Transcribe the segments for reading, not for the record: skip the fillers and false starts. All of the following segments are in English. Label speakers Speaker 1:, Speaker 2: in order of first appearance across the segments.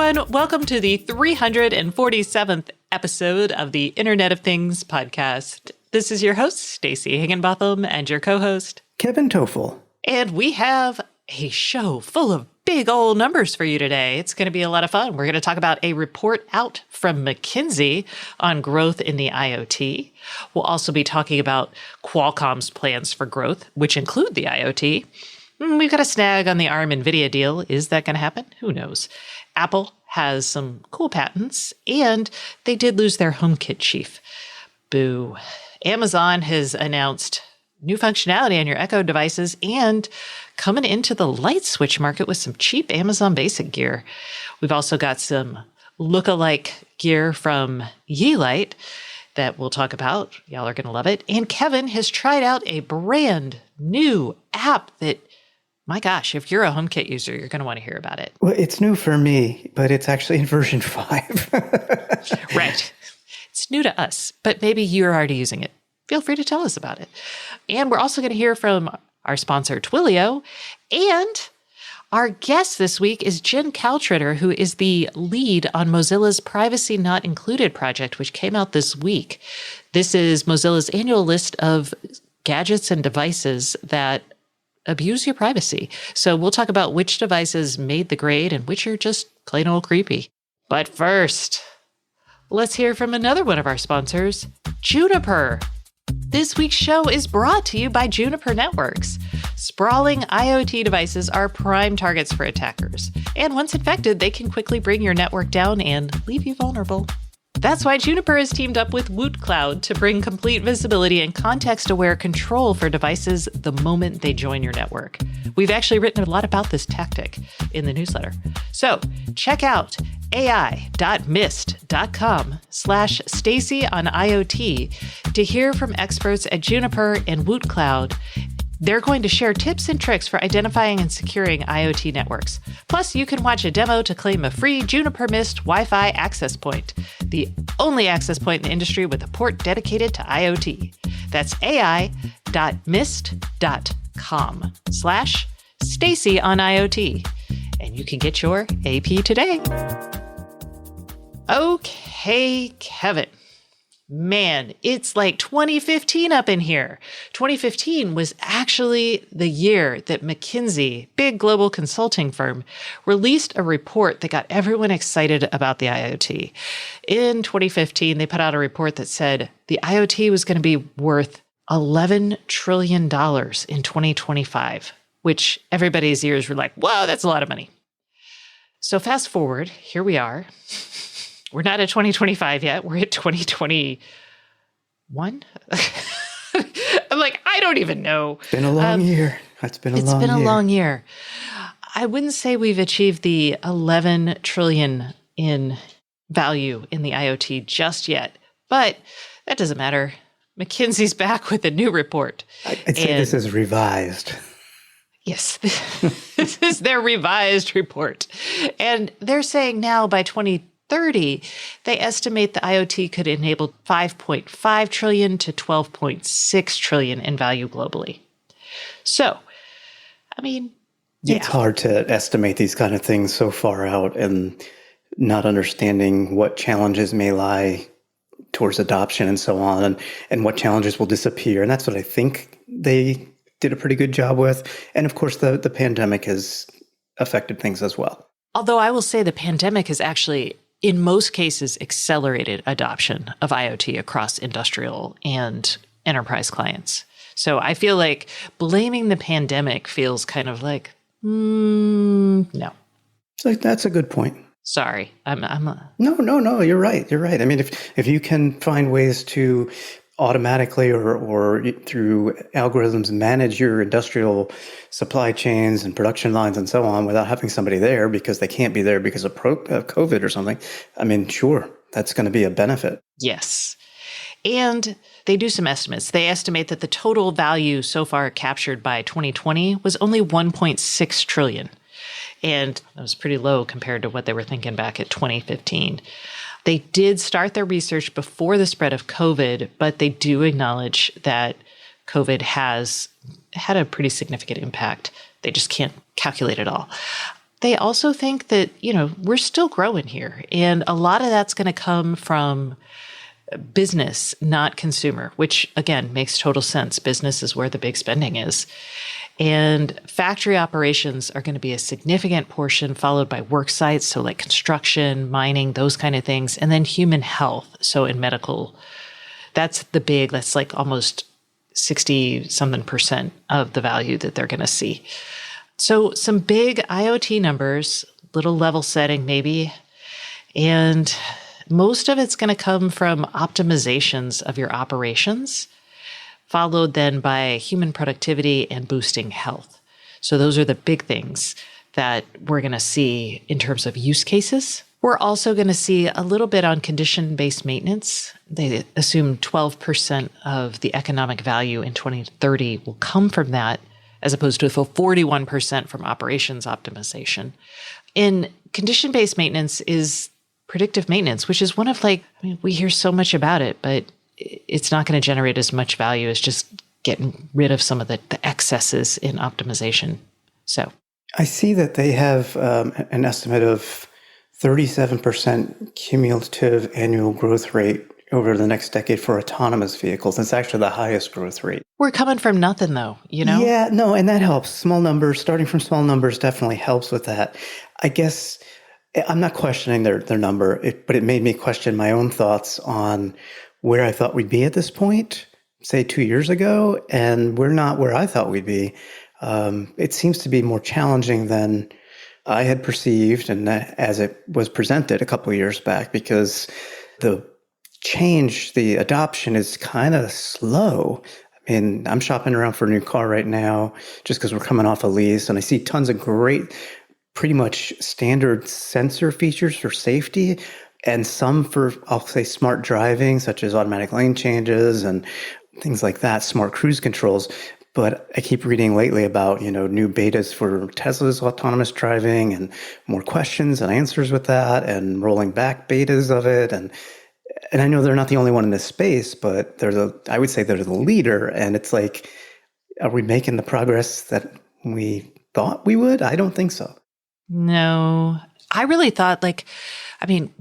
Speaker 1: everyone. Welcome to the 347th episode of the Internet of Things podcast. This is your host, Stacey Higginbotham, and your co-host,
Speaker 2: Kevin Toffel.
Speaker 1: And we have a show full of big old numbers for you today. It's going to be a lot of fun. We're going to talk about a report out from McKinsey on growth in the IoT. We'll also be talking about Qualcomm's plans for growth, which include the IoT. We've got a snag on the ARM-NVIDIA deal. Is that going to happen? Who knows? Apple has some cool patents, and they did lose their HomeKit chief. Boo. Amazon has announced new functionality on your Echo devices and coming into the light switch market with some cheap Amazon Basic gear. We've also got some look-alike gear from Yeelight that we'll talk about. Y'all are going to love it. And Kevin has tried out a brand new app that, my gosh, if you're a HomeKit user, you're going to want to hear about it.
Speaker 2: Well, it's new for me, but it's actually in version 5.
Speaker 1: Right. It's new to us, but maybe you're already using it. Feel free to tell us about it. And we're also going to hear from our sponsor, Twilio. And our guest this week is Jen Caltritter, who is the lead on Mozilla's Privacy Not Included project, which came out this week. This is Mozilla's annual list of gadgets and devices that abuse your privacy. So we'll talk about which devices made the grade and which are just plain old creepy. But first, let's hear from another one of our sponsors, Juniper. This week's show is brought to you by Juniper Networks. Sprawling IoT devices are prime targets for attackers. And once infected, they can quickly bring your network down and leave you vulnerable. That's why Juniper has teamed up with Woot Cloud to bring complete visibility and context-aware control for devices the moment they join your network. We've actually written a lot about this tactic in the newsletter. So check out ai.mist.com/Stacey on IoT to hear from experts at Juniper and Woot Cloud. They're going to share tips and tricks for identifying and securing IoT networks. Plus, you can watch a demo to claim a free Juniper Mist Wi-Fi access point, the only access point in the industry with a port dedicated to IoT. That's ai.mist.com/Stacey on IoT. And you can get your AP today. Okay, Kevin. Man, it's like 2015 up in here. 2015 was actually the year that McKinsey, big global consulting firm, released a report that got everyone excited about the IoT. In 2015, they put out a report that said the IoT was going to be worth $11 trillion in 2025, which everybody's ears were like, whoa, that's a lot of money. So fast forward, here we are. We're not at 2025 yet. We're at 2021. I'm like, I don't even know.
Speaker 2: It's been a long year. It's been a
Speaker 1: long year. I wouldn't say we've achieved the 11 trillion in value in the IoT just yet, but that doesn't matter. McKinsey's back with a new report.
Speaker 2: I'd say this is revised.
Speaker 1: Yes, this is their revised report. And they're saying now by 2030, they estimate the IoT could enable 5.5 trillion to 12.6 trillion in value globally. So, I mean,
Speaker 2: It's hard to estimate these kind of things so far out and not understanding what challenges may lie towards adoption and so on, and what challenges will disappear. And that's what I think they did a pretty good job with. And of course, the pandemic has affected things as well.
Speaker 1: Although I will say the pandemic has actually, in most cases, accelerated adoption of IoT across industrial and enterprise clients. So I feel like blaming the pandemic feels kind of like, no.
Speaker 2: So that's a good point.
Speaker 1: Sorry,
Speaker 2: No, you're right. You're right. I mean, if you can find ways to automatically or through algorithms manage your industrial supply chains and production lines and so on without having somebody there because they can't be there because of COVID or something, I mean, sure, that's going to be a benefit.
Speaker 1: Yes. And they do some estimates. They estimate that the total value so far captured by 2020 was only 1.6 trillion. And that was pretty low compared to what they were thinking back at 2015. They did start their research before the spread of COVID, but they do acknowledge that COVID has had a pretty significant impact. They just can't calculate it all. they also think that, we're still growing here. And a lot of that's going to come from business, not consumer, which again makes total sense. Business is where the big spending is. And factory operations are going to be a significant portion, followed by work sites. So like construction, mining, those kind of things. And then human health. So in medical, that's like almost 60 something percent of the value that they're going to see. So some big IoT numbers, little level setting maybe. And most of it's going to come from optimizations of your operations, followed then by human productivity and boosting health. So those are the big things that we're going to see in terms of use cases. We're also going to see a little bit on condition-based maintenance. They assume 12% of the economic value in 2030 will come from that, as opposed to 41% from operations optimization. And condition-based maintenance is predictive maintenance, which is one of we hear so much about it, but it's not going to generate as much value as just getting rid of some of the excesses in optimization. So
Speaker 2: I see that they have an estimate of 37% cumulative annual growth rate over the next decade for autonomous vehicles. It's actually the highest growth rate.
Speaker 1: We're coming from nothing though,
Speaker 2: Yeah, no, and that helps. Small numbers, starting from small numbers definitely helps with that. I guess I'm not questioning their number, but it made me question my own thoughts on where I thought we'd be at this point, say 2 years ago, and we're not where I thought we'd be. It seems to be more challenging than I had perceived and as it was presented a couple of years back, because the change, the adoption is kind of slow. I mean, I'm shopping around for a new car right now just because we're coming off a lease, and I see tons of great, pretty much standard sensor features for safety, and some for, I'll say, smart driving, such as automatic lane changes and things like that, smart cruise controls. But I keep reading lately about, new betas for Tesla's autonomous driving and more questions and answers with that, and rolling back betas of it. And I know they're not the only one in this space, but I would say they're the leader. And it's like, are we making the progress that we thought we would? I don't think so.
Speaker 1: No, I really thought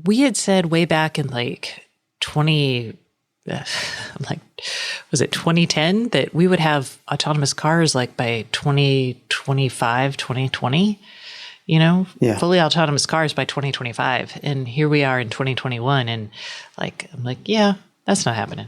Speaker 1: we had said way back in 2010 that we would have autonomous cars by 2025, 2020, fully autonomous cars by 2025. And here we are in 2021. And I'm yeah, that's not happening.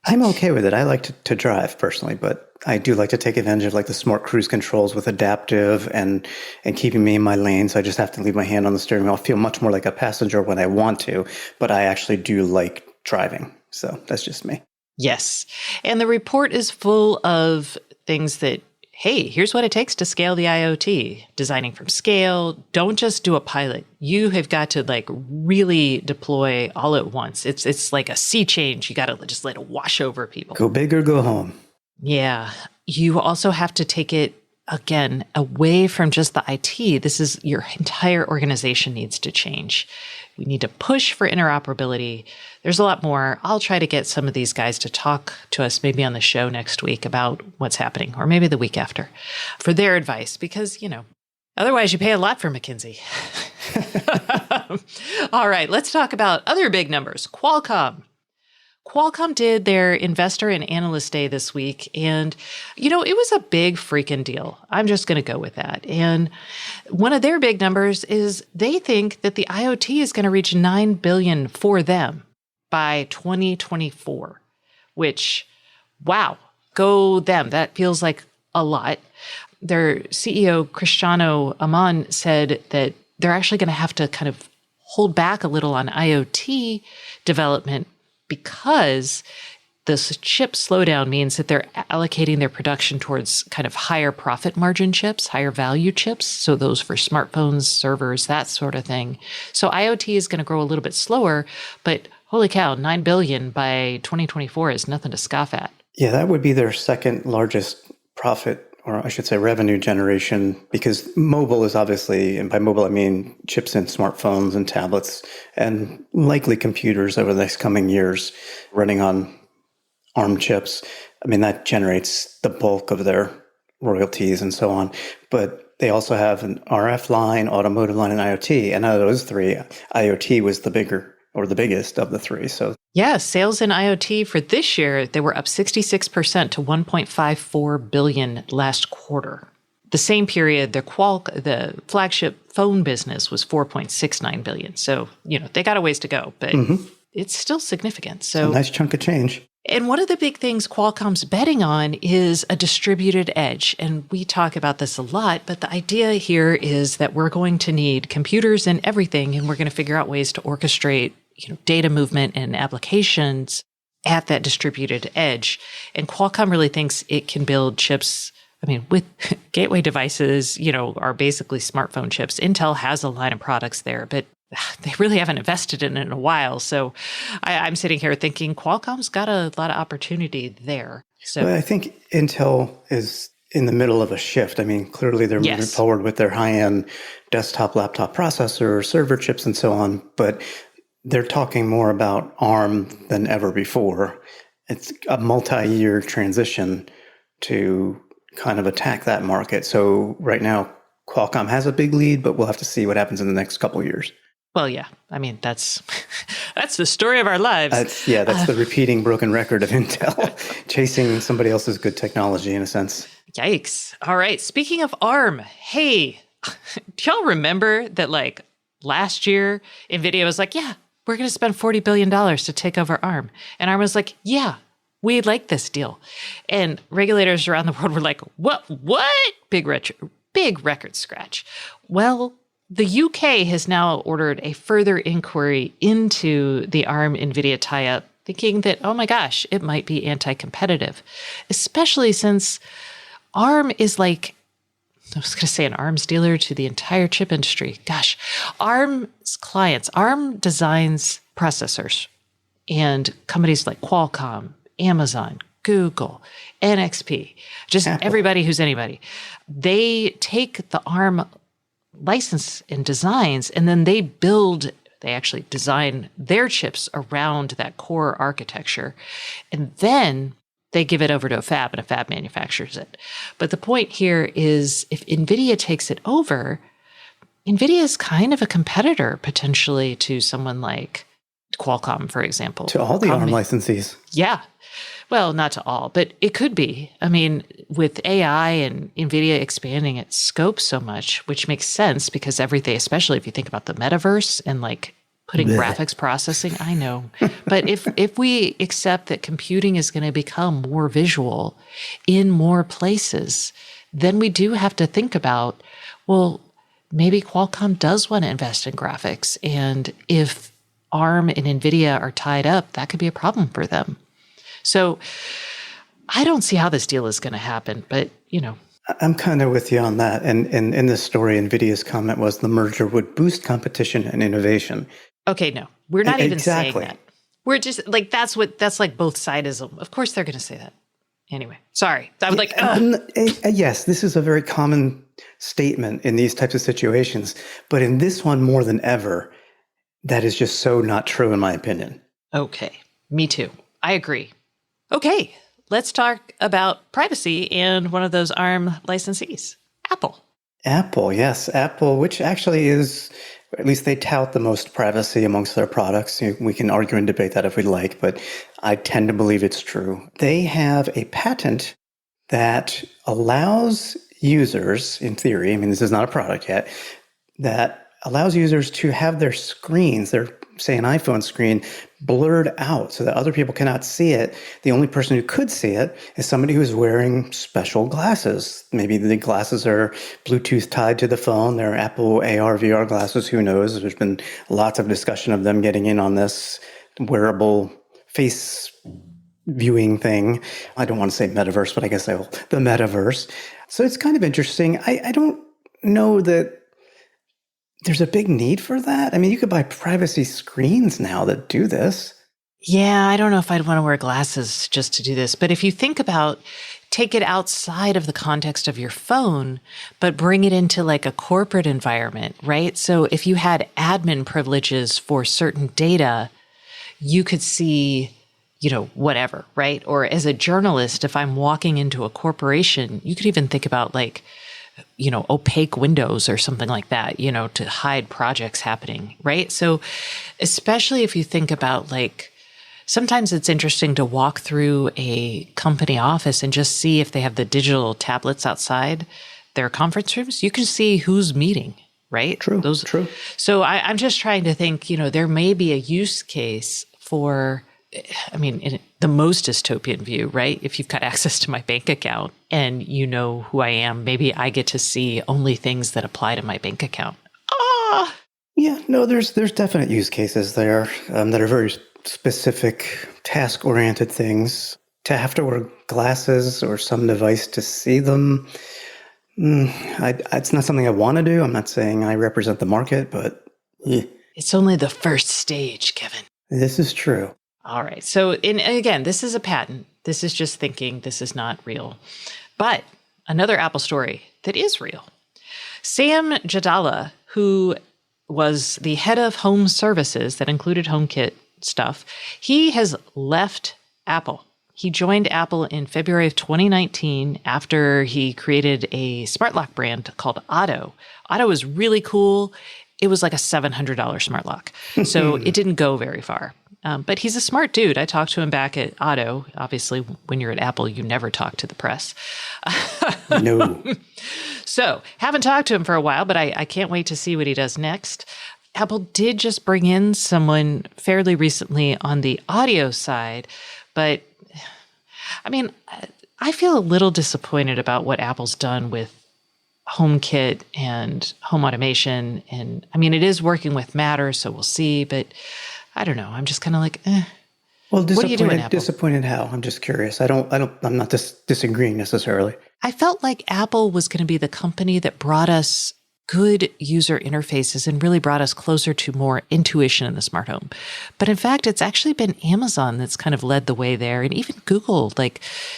Speaker 2: I'm okay with it. I like to drive personally, but I do like to take advantage of the smart cruise controls with adaptive and keeping me in my lane. So I just have to leave my hand on the steering wheel. I feel much more like a passenger when I want to, but I actually do like driving. So that's just me.
Speaker 1: Yes. And the report is full of things that, hey, here's what it takes to scale the IoT. Designing from scale. Don't just do a pilot. You have got to really deploy all at once. It's like a sea change. You got to just let it wash over people.
Speaker 2: Go big or go home.
Speaker 1: Yeah. You also have to take it, again, away from just the IT. This is your entire organization needs to change. We need to push for interoperability. There's a lot more. I'll try to get some of these guys to talk to us maybe on the show next week about what's happening, or maybe the week after, for their advice, because, otherwise you pay a lot for McKinsey. All right, let's talk about other big numbers. Qualcomm. Qualcomm did their investor and analyst day this week, and, it was a big freaking deal. I'm just going to go with that. And one of their big numbers is they think that the IoT is going to reach $9 billion for them by 2024, which, wow, go them. That feels like a lot. Their CEO, Cristiano Amon, said that they're actually going to have to kind of hold back a little on IoT development because this chip slowdown means that they're allocating their production towards kind of higher profit margin chips, higher value chips. So those for smartphones, servers, that sort of thing. So IoT is going to grow a little bit slower, but holy cow, 9 billion by 2024 is nothing to scoff at.
Speaker 2: Yeah, that would be their second largest profit, or I should say revenue generation, because mobile is obviously, and by mobile I mean chips in smartphones and tablets and likely computers over the next coming years running on ARM chips. I mean, that generates the bulk of their royalties and so on. But they also have an RF line, automotive line, and IoT. And out of those three, IoT was the biggest of the three. So
Speaker 1: yeah, sales in IoT for this year, they were up 66% to 1.54 billion last quarter. The same period, the flagship phone business was 4.69 billion. So, they got a ways to go, but it's still significant. So
Speaker 2: a nice chunk of change.
Speaker 1: And one of the big things Qualcomm's betting on is a distributed edge. And we talk about this a lot, but the idea here is that we're going to need computers and everything, and we're going to figure out ways to orchestrate, data movement and applications at that distributed edge. And Qualcomm really thinks it can build chips. With gateway devices, are basically smartphone chips. Intel has a line of products there, but they really haven't invested in it in a while. So I'm sitting here thinking Qualcomm's got a lot of opportunity there. So
Speaker 2: I think Intel is in the middle of a shift. Clearly they're moving forward with their high-end desktop, laptop processor, server chips, and so on, but they're talking more about ARM than ever before. It's a multi-year transition to kind of attack that market. So right now, Qualcomm has a big lead, but we'll have to see what happens in the next couple of years.
Speaker 1: Well, yeah. That's the story of our lives.
Speaker 2: That's the repeating broken record of Intel, chasing somebody else's good technology in a sense.
Speaker 1: Yikes. All right. Speaking of ARM, hey, do y'all remember that last year, NVIDIA was like, yeah, we're going to spend $40 billion to take over ARM. And ARM was like, yeah, we like this deal. And regulators around the world were like, what? Big record scratch. Well, the UK has now ordered a further inquiry into the ARM NVIDIA tie-up, thinking that, oh my gosh, it might be anti-competitive, especially since ARM is I was going to say an arms dealer to the entire chip industry. Gosh, ARM's clients, ARM designs processors, and companies like Qualcomm, Amazon, Google, NXP, just Apple. Everybody who's anybody. They take the ARM license and designs, and then they actually design their chips around that core architecture. And then they give it over to a fab, and a fab manufactures it. But the point here is if NVIDIA takes it over, NVIDIA is kind of a competitor potentially to someone like Qualcomm, for example.
Speaker 2: To all the ARM licensees.
Speaker 1: Yeah. Well, not to all, but it could be. With AI and NVIDIA expanding its scope so much, which makes sense because everything, especially if you think about the metaverse and putting graphics processing, I know. But if we accept that computing is going to become more visual in more places, then we do have to think about, well, maybe Qualcomm does want to invest in graphics. And if ARM and NVIDIA are tied up, that could be a problem for them. So I don't see how this deal is going to happen, but,
Speaker 2: I'm kind of with you on that. And in this story, NVIDIA's comment was the merger would boost competition and innovation.
Speaker 1: Okay, no, we're not even saying that. We're just that's both sidism. Of course they're going to say that. Anyway, sorry. I was
Speaker 2: yes, this is a very common statement in these types of situations. But in this one more than ever, that is just so not true in my opinion.
Speaker 1: Okay, me too. I agree. Okay, let's talk about privacy and one of those ARM licensees, Apple.
Speaker 2: Apple, yes. Apple, which actually is, at least they tout the most privacy amongst their products. We can argue and debate that if we'd like, but I tend to believe it's true. They have a patent that allows users, in theory, this is not a product yet, that allows users to have their screens, say an iPhone screen, blurred out so that other people cannot see it. The only person who could see it is somebody who's wearing special glasses. Maybe the glasses are Bluetooth tied to the phone. They're Apple AR, VR glasses. Who knows? There's been lots of discussion of them getting in on this wearable face viewing thing. I don't want to say metaverse, but I guess I will. The metaverse. So it's kind of interesting. I don't know that there's a big need for that. You could buy privacy screens now that do this.
Speaker 1: Yeah, I don't know if I'd want to wear glasses just to do this. But if you think about, take it outside of the context of your phone, but bring it into a corporate environment, right? So if you had admin privileges for certain data, you could see, whatever, right? Or as a journalist, if I'm walking into a corporation, you could even think about opaque windows or something like that, to hide projects happening, right? So especially if you think about sometimes it's interesting to walk through a company office and just see if they have the digital tablets outside their conference rooms. You can see who's meeting, right?
Speaker 2: True.
Speaker 1: So I'm just trying to think, there may be a use case for, in the most dystopian view, right? If you've got access to my bank account and you know who I am, maybe I get to see only things that apply to my bank account.
Speaker 2: Yeah, no, there's definite use cases there that are very specific, task-oriented things. To have to wear glasses or some device to see them, it's not something I want to do. I'm not saying I represent the market, but
Speaker 1: it's only the first stage, Kevin.
Speaker 2: This is true.
Speaker 1: All right. So, and again, this is a patent. This is just thinking. This is not real. But another Apple story that is real. Sam Jadala, who was the head of home services that included HomeKit stuff, he has left Apple. He joined Apple in February of 2019 after he created a smart lock brand called Otto. Otto was really cool. It was like a $700 smart lock. So it didn't go very far. But he's a smart dude. I talked to him back at Otto. Obviously, when you're at Apple, you never talk to the press.
Speaker 2: No.
Speaker 1: So haven't talked to him for a while, but I can't wait to see what he does next. Apple did just bring in someone fairly recently on the audio side, but I feel a little disappointed about what Apple's done with HomeKit and home automation. And it is working with Matter, so we'll see, but I don't know. I'm just kind of like,
Speaker 2: Well,
Speaker 1: what are you doing, Apple?
Speaker 2: Disappointed how? I'm just curious. I'm not disagreeing necessarily.
Speaker 1: I felt like Apple was going to be the company that brought us good user interfaces and really brought us closer to more intuition in the smart home. But in fact, it's actually been Amazon that's kind of led the way there. And even Google,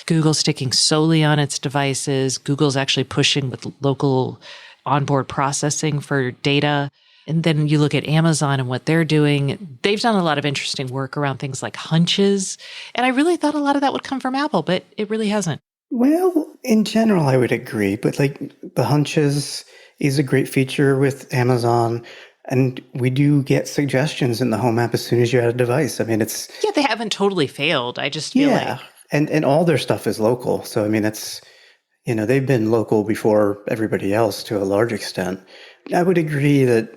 Speaker 1: Google sticking solely on its devices. Google's actually pushing with local onboard processing for data. And then you look at Amazon and what they're doing. They've done a lot of interesting work around things like hunches. And I really thought a lot of that would come from Apple, but it really hasn't.
Speaker 2: Well, in general, I would agree. But the hunches is a great feature with Amazon. And we do get suggestions in the home app as soon as you add a device. It's...
Speaker 1: Yeah, they haven't totally failed. I just feel like...
Speaker 2: And all their stuff is local. So, it's... they've been local before everybody else to a large extent. I would agree that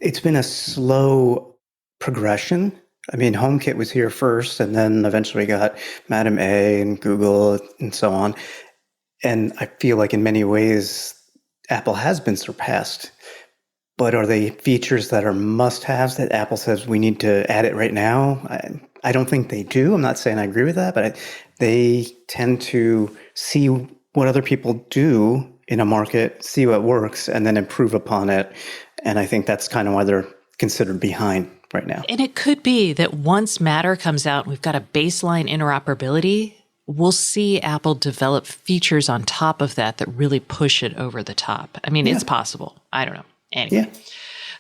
Speaker 2: it's been a slow progression. HomeKit was here first, and then eventually got Madam A and Google and so on. And I feel like in many ways, Apple has been surpassed. But are they features that are must-haves that Apple says we need to add it right now? I don't think they do. I'm not saying I agree with that, but they tend to see what other people do in a market, see what works, and then improve upon it. And I think that's kind of why they're considered behind right now.
Speaker 1: And it could be that once Matter comes out and we've got a baseline interoperability, we'll see Apple develop features on top of that really push it over the top. It's possible. I don't know. Anyway.
Speaker 2: Yeah.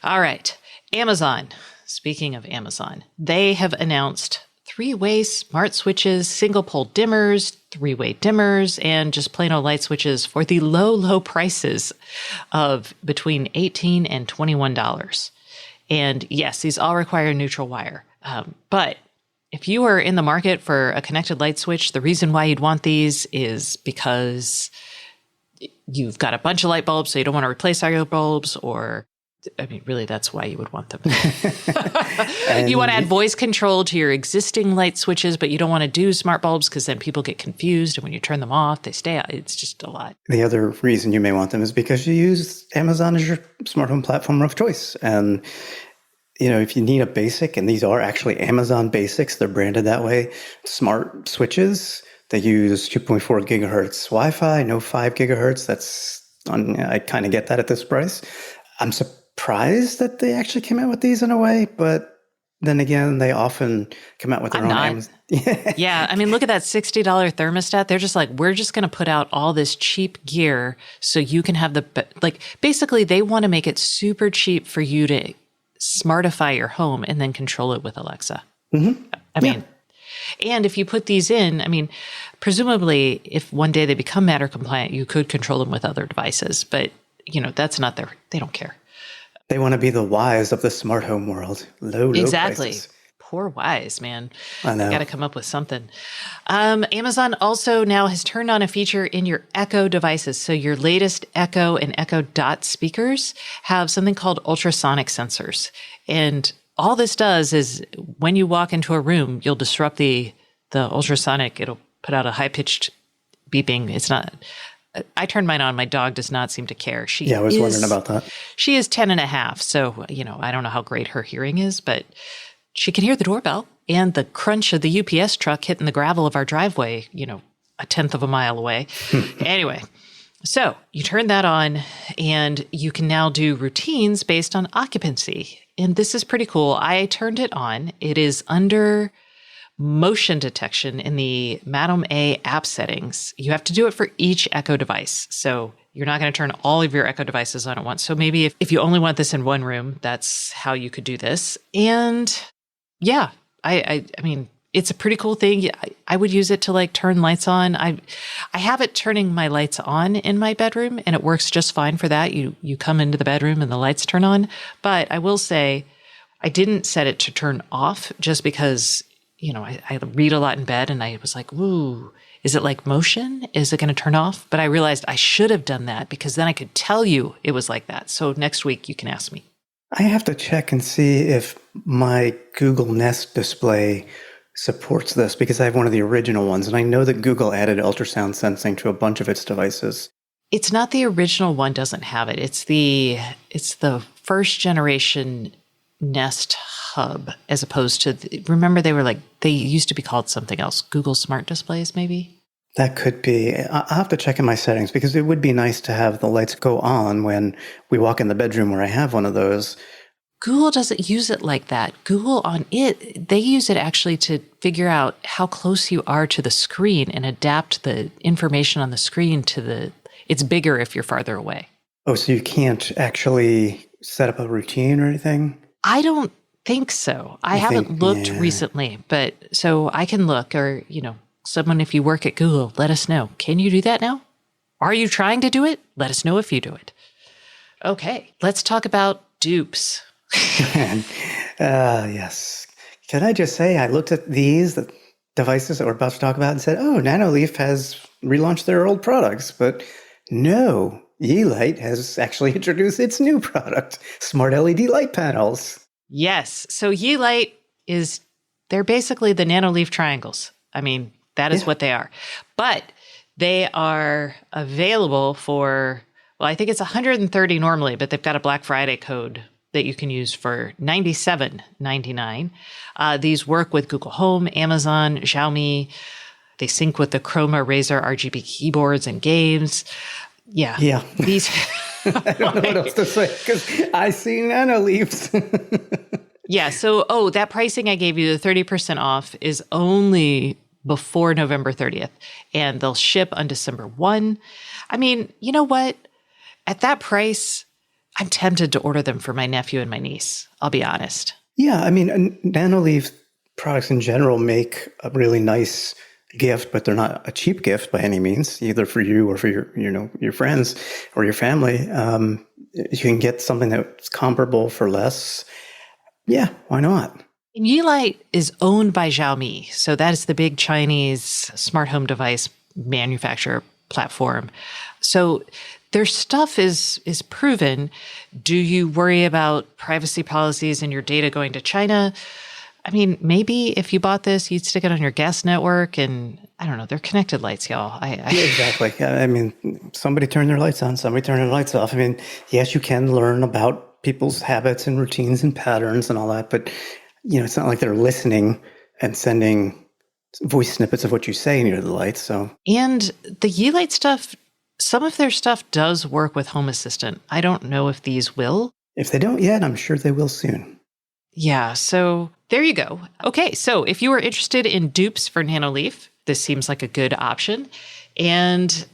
Speaker 1: All right. Amazon. Speaking of Amazon, they have announced 3-way smart switches, single pole dimmers, 3-way dimmers, and just plain old light switches for the low prices of between $18 and $21. And yes, these all require a neutral wire. But if you are in the market for a connected light switch, the reason why you'd want these is because you've got a bunch of light bulbs, so you don't want to replace regular bulbs, or really, that's why you would want them. You want to add voice control to your existing light switches, but you don't want to do smart bulbs because then people get confused. And when you turn them off, they stay out. It's just a lot.
Speaker 2: The other reason you may want them is because you use Amazon as your smart home platform of choice. And, if you need a basic, and these are actually Amazon basics, they're branded that way, smart switches, they use 2.4 gigahertz Wi-Fi, no 5 gigahertz. I kind of get that at this price. I'm surprised that they actually came out with these in a way, but then again, they often come out with their own.
Speaker 1: Yeah. Look at that $60 thermostat. They're just like, we're just going to put out all this cheap gear so you can have basically they want to make it super cheap for you to smartify your home and then control it with Alexa.
Speaker 2: Mm-hmm.
Speaker 1: And if you put these in, I mean, presumably if one day they become Matter compliant, you could control them with other devices, but that's not they don't care.
Speaker 2: They want to be the wise of the smart home world. Low
Speaker 1: Exactly.
Speaker 2: prices.
Speaker 1: Poor wise, man.
Speaker 2: I know.
Speaker 1: Got to come up with something. Amazon also now has turned on a feature in your Echo devices. So your latest Echo and Echo Dot speakers have something called ultrasonic sensors. And all this does is when you walk into a room, you'll disrupt the ultrasonic. It'll put out a high-pitched beeping. It's not... I turned mine on. My dog does not seem to care.
Speaker 2: I was wondering about that.
Speaker 1: She is 10 and a half. So, I don't know how great her hearing is, but she can hear the doorbell and the crunch of the UPS truck hitting the gravel of our driveway, a tenth of a mile away. Anyway, so you turn that on and you can now do routines based on occupancy. And this is pretty cool. I turned it on. It is under motion detection in the Madam A app settings. You have to do it for each Echo device. So you're not going to turn all of your Echo devices on at once. So maybe if you only want this in one room, that's how you could do this. And yeah, I mean, it's a pretty cool thing. I would use it to turn lights on. I have it turning my lights on in my bedroom and it works just fine for that. You come into the bedroom and the lights turn on. But I will say I didn't set it to turn off just because I read a lot in bed and I was like, ooh, is it like motion? Is it going to turn off? But I realized I should have done that because then I could tell you it was like that. So next week you can ask me.
Speaker 2: I have to check and see if my Google Nest display supports this because I have one of the original ones. And I know that Google added ultrasound sensing to a bunch of its devices. It's
Speaker 1: not the original one doesn't have it. It's the first generation Nest Hub, as opposed to, remember they used to be called something else, Google Smart Displays maybe?
Speaker 2: That could be. I'll have to check in my settings because it would be nice to have the lights go on when we walk in the bedroom where I have one of those.
Speaker 1: Google doesn't use it like that. Google they use it actually to figure out how close you are to the screen and adapt the information on the screen it's bigger if you're farther away.
Speaker 2: Oh, so you can't actually set up a routine or anything?
Speaker 1: I don't think so. I haven't looked recently, but so I can look or, someone, if you work at Google, let us know. Can you do that now? Are you trying to do it? Let us know if you do it. Okay, let's talk about dupes.
Speaker 2: Yes. Can I just say, I looked at the devices that we're about to talk about and said, oh, Nanoleaf has relaunched their old products, but no, Yeelight has actually introduced its new product, smart LED light panels.
Speaker 1: Yes. So Yeelight they're basically the Nanoleaf triangles. I mean, that is what they are. But they are available for, I think it's $130 normally, but they've got a Black Friday code that you can use for $97.99. These work with Google Home, Amazon, Xiaomi. They sync with the Chroma Razer RGB keyboards and games. Yeah. These.
Speaker 2: I don't know what else to say because I see Nanoleafs.
Speaker 1: Yeah. So, that pricing I gave you, the 30% off, is only before November 30th, and they'll ship on December 1. I mean, you know what? At that price, I'm tempted to order them for my nephew and my niece. I'll be honest. Yeah.
Speaker 2: I mean, Nanoleaf products in general make a really nice gift, but they're not a cheap gift by any means, either for you or for your friends or your family. You can get something that's comparable for less. Yeah, why not?
Speaker 1: And Yeelight is owned by Xiaomi. So that is the big Chinese smart home device manufacturer platform. So their stuff is proven. Do you worry about privacy policies and your data going to China? I mean, maybe if you bought this, you'd stick it on your guest network and I don't know, they're connected lights, y'all.
Speaker 2: Yeah, exactly. I mean, somebody turned their lights on, somebody turned their lights off. I mean, yes, you can learn about people's habits and routines and patterns and all that, but it's not like they're listening and sending voice snippets of what you say near the lights. So,
Speaker 1: and the Yeelight stuff, some of their stuff does work with Home Assistant. I don't know if these will.
Speaker 2: If they don't yet, I'm sure they will soon.
Speaker 1: Yeah, so there you go. Okay, so if you are interested in dupes for Nanoleaf, this seems like a good option. And,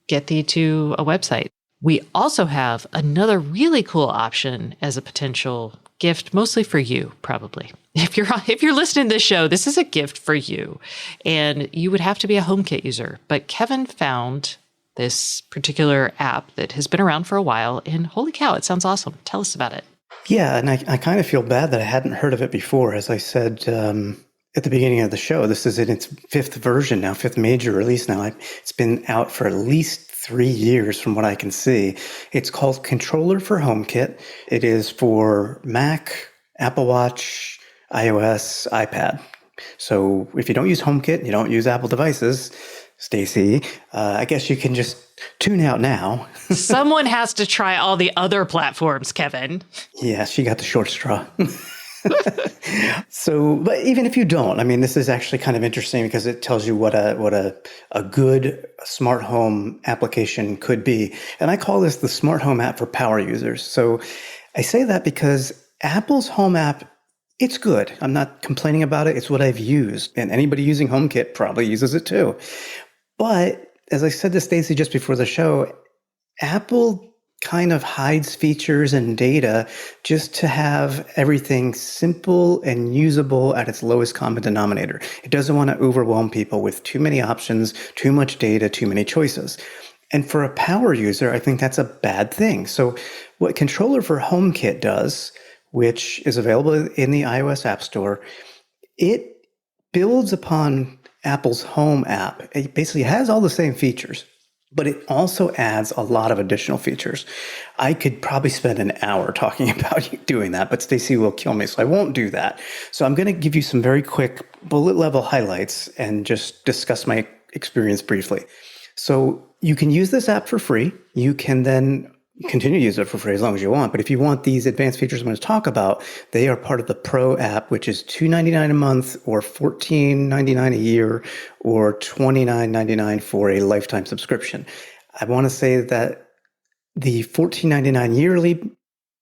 Speaker 1: get thee to a website. We also have another really cool option as a potential gift mostly for you, probably. If you're listening to this show, this is a gift for you. And you would have to be a HomeKit user. But Kevin found this particular app that has been around for a while, and holy cow, it sounds awesome. Tell us about it.
Speaker 2: Yeah, and I kind of feel bad that I hadn't heard of it before. As I said at the beginning of the show, this is in its fifth version now, fifth major release now. It's been out for at least 3 years from what I can see. It's called Controller for HomeKit. It is for Mac, Apple Watch, iOS, iPad. So if you don't use HomeKit, you don't use Apple devices, Stacy, I guess you can just tune out now.
Speaker 1: Someone has to try all the other platforms, Kevin.
Speaker 2: Yeah, she got the short straw. So, but even if you don't, I mean, this is actually kind of interesting because it tells you what a good smart home application could be. And I call this the smart home app for power users. So I say that because Apple's home app, it's good. I'm not complaining about it. It's what I've used. And anybody using HomeKit probably uses it too. But as I said to Stacy just before the show, Apple kind of hides features and data just to have everything simple and usable at its lowest common denominator. It doesn't want to overwhelm people with too many options, too much data, too many choices. And for a power user, I think that's a bad thing. So what Controller for HomeKit does, which is available in the iOS App Store, it builds upon Apple's Home app. It basically has all the same features, but it also adds a lot of additional features. I could probably spend an hour talking about doing that, but Stacy will kill me, so I won't do that. So I'm going to give you some very quick bullet level highlights and just discuss my experience briefly. So you can use this app for free. You can then continue to use it for free as long as you want. But if you want these advanced features I'm going to talk about, they are part of the Pro app, which is $2.99 a month or $14.99 a year or $29.99 for a lifetime subscription. I want to say that the $14.99 yearly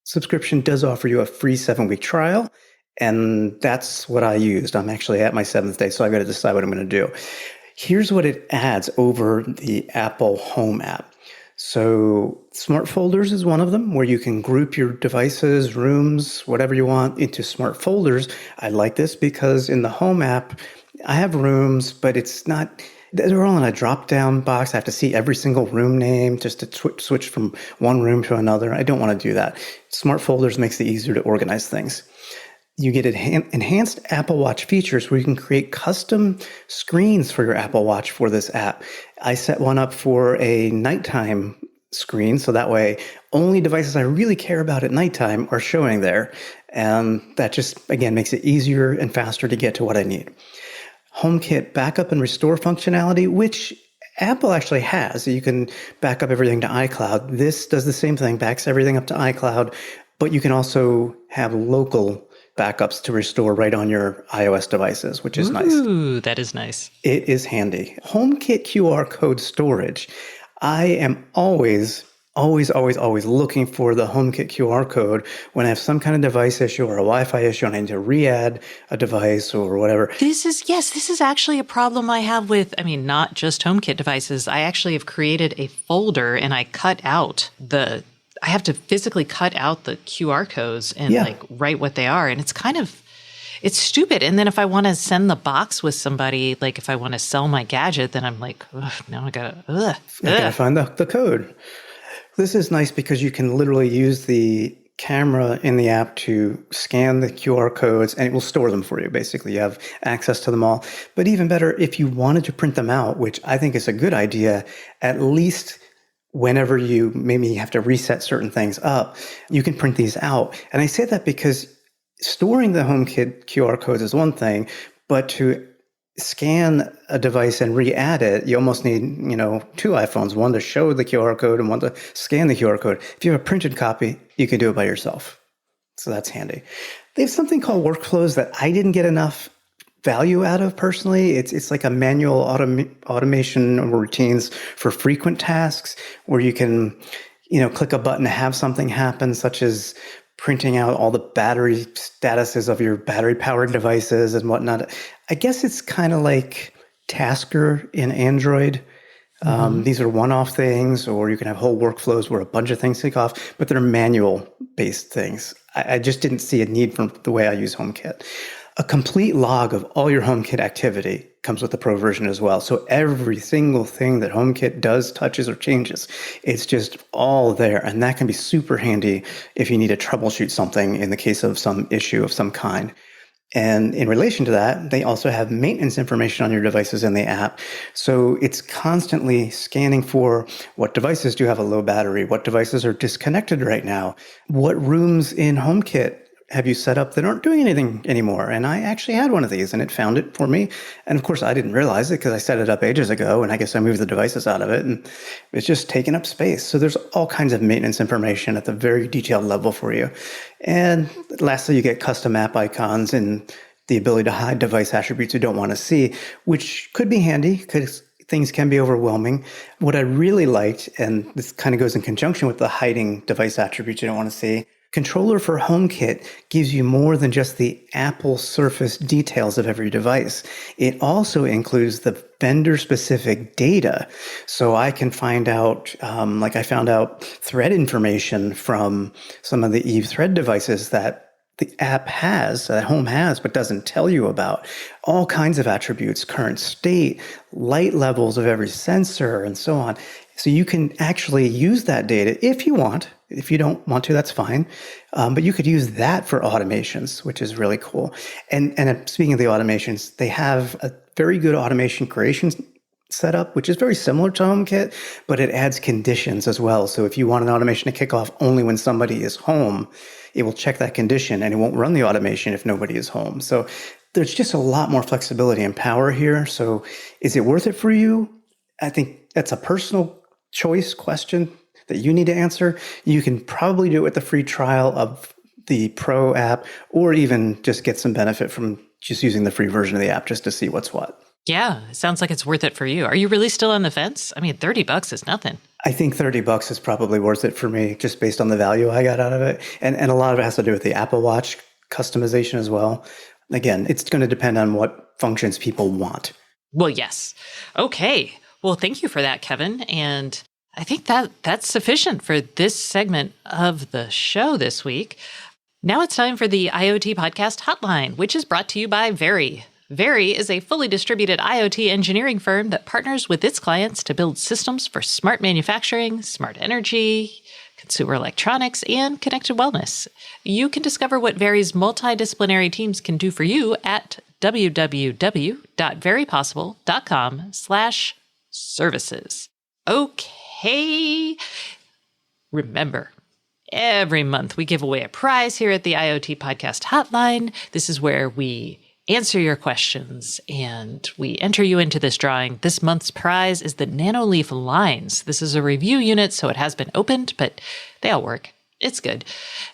Speaker 2: subscription does offer you a free 7-week trial. And that's what I used. I'm actually at my 7th day, so I got to decide what I'm going to do. Here's what it adds over the Apple Home app. So smart folders is one of them, where you can group your devices, rooms, whatever you want into smart folders. I like this because in the Home app, I have rooms, but it's not, they're all in a drop-down box. I have to see every single room name just to switch from one room to another. I don't want to do that. Smart folders makes it easier to organize things. You get enhanced Apple Watch features where you can create custom screens for your Apple Watch for this app. I set one up for a nighttime screen, so that way only devices I really care about at nighttime are showing there. And that just, again, makes it easier and faster to get to what I need. HomeKit backup and restore functionality, which Apple actually has. So you can back up everything to iCloud. This does the same thing, backs everything up to iCloud, but you can also have local backups to restore right on your iOS devices, which is nice.
Speaker 1: Ooh, that is nice.
Speaker 2: It is handy. HomeKit QR code storage. I am always looking for the HomeKit QR code when I have some kind of device issue or a Wi-Fi issue and I need to re-add a device or whatever.
Speaker 1: This is actually a problem I have with, not just HomeKit devices. I actually have created a folder and I have to physically cut out the QR codes and write what they are. And it's stupid. And then if I want to send the box with somebody, like if I want to sell my gadget, then I'm like, now I gotta
Speaker 2: find the code. This is nice because you can literally use the camera in the app to scan the QR codes and it will store them for you. Basically, you have access to them all. But even better, if you wanted to print them out, which I think is a good idea, at least whenever you maybe have to reset certain things up, you can print these out. And I say that because storing the HomeKit QR codes is one thing, but to scan a device and re-add it, you almost need, 2 iPhones, one to show the QR code and one to scan the QR code. If you have a printed copy, you can do it by yourself. So that's handy. They have something called workflows that I didn't get enough value out of personally. It's like a manual automation of routines for frequent tasks where you can, click a button to have something happen, such as printing out all the battery statuses of your battery powered devices and whatnot. I guess it's kind of like Tasker in Android. These are one-off things, or you can have whole workflows where a bunch of things take off, but they're manual-based things. I just didn't see a need from the way I use HomeKit. A complete log of all your HomeKit activity comes with the Pro version as well. So every single thing that HomeKit does, touches, or changes, it's just all there. And that can be super handy if you need to troubleshoot something in the case of some issue of some kind. And in relation to that, they also have maintenance information on your devices in the app. So it's constantly scanning for what devices do have a low battery, what devices are disconnected right now, what rooms in HomeKit have you set up that aren't doing anything anymore? And I actually had one of these and it found it for me. And of course, I didn't realize it because I set it up ages ago and I guess I moved the devices out of it and it's just taking up space. So there's all kinds of maintenance information at the very detailed level for you. And lastly, you get custom app icons and the ability to hide device attributes you don't want to see, which could be handy because things can be overwhelming. What I really liked, and this kind of goes in conjunction with the hiding device attributes you don't want to see, Controller for HomeKit gives you more than just the Apple Surface details of every device. It also includes the vendor-specific data. So I can find out, like I found out thread information from some of the Eve thread devices that the app has, that Home has, but doesn't tell you about. All kinds of attributes, current state, light levels of every sensor, and so on. So you can actually use that data if you want. If you don't want to, that's fine. But you could use that for automations, which is really cool. And speaking of the automations, they have a very good automation creation setup, which is very similar to HomeKit, but it adds conditions as well. So if you want an automation to kick off only when somebody is home, it will check that condition and it won't run the automation if nobody is home. So there's just a lot more flexibility and power here. So is it worth it for you? I think that's a personal choice question that you need to answer. You can probably do it with the free trial of the Pro app, or even just get some benefit from just using the free version of the app just to see what's what.
Speaker 1: Yeah, it sounds like it's worth it for you. Are you really still on the fence? I mean, $30 is nothing.
Speaker 2: I think $30 is probably worth it for me, just based on the value I got out of it. And a lot of it has to do with the Apple Watch customization as well. Again, it's going to depend on what functions people want.
Speaker 1: Well, yes. Okay. Well, thank you for that, Kevin. And I think that's sufficient for this segment of the show this week. Now it's time for the IoT Podcast Hotline, which is brought to you by Very. Very is a fully distributed IoT engineering firm that partners with its clients to build systems for smart manufacturing, smart energy, consumer electronics, and connected wellness. You can discover what Very's multidisciplinary teams can do for you at www.verypossible.com/services. Okay. Remember, every month we give away a prize here at the IoT Podcast Hotline. This is where we answer your questions and we enter you into this drawing. This month's prize is the NanoLeaf lines. This is a review unit, so it has been opened, but they all work. It's good.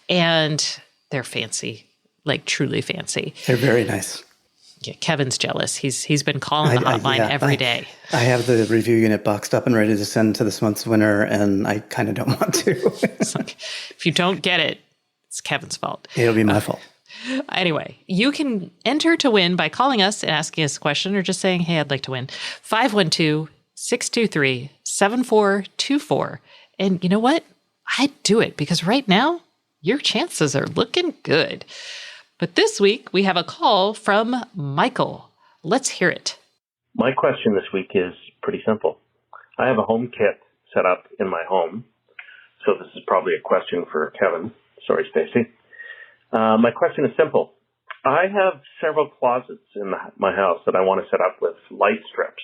Speaker 1: And they're fancy, like truly fancy.
Speaker 2: They're very nice.
Speaker 1: Yeah, Kevin's jealous. He's been calling the hotline every day.
Speaker 2: I have the review unit boxed up and ready to send to this month's winner, and I kind of don't want to.
Speaker 1: It's like, if you don't get it, it's Kevin's fault.
Speaker 2: It'll be my fault.
Speaker 1: Anyway, you can enter to win by calling us and asking us a question or just saying, hey, I'd like to win. 512-623-7424. And you know what? I'd do it because right now, your chances are looking good. But this week, we have a call from Michael. Let's hear it.
Speaker 3: My question this week is pretty simple. I have a HomeKit set up in my home, so this is probably a question for Kevin. Sorry, Stacy. My question is simple. I have several closets in my house that I want to set up with light strips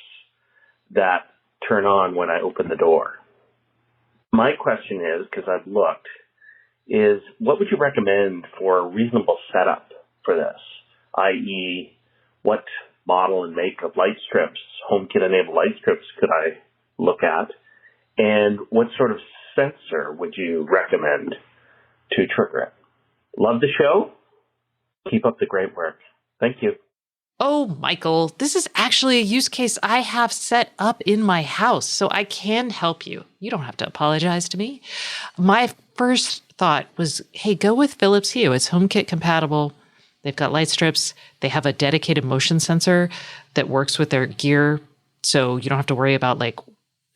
Speaker 3: that turn on when I open the door. My question is, because I've looked, is what would you recommend for a reasonable setup for this? i.e., what model and make of light strips, HomeKit-enabled light strips, could I look at? And what sort of sensor would you recommend to trigger it? Love the show. Keep up the great work. Thank you.
Speaker 1: Oh, Michael, this is actually a use case I have set up in my house, so I can help you. You don't have to apologize to me. My first thought was, hey, go with Philips Hue. It's HomeKit compatible. They've got light strips. They have a dedicated motion sensor that works with their gear, so you don't have to worry about like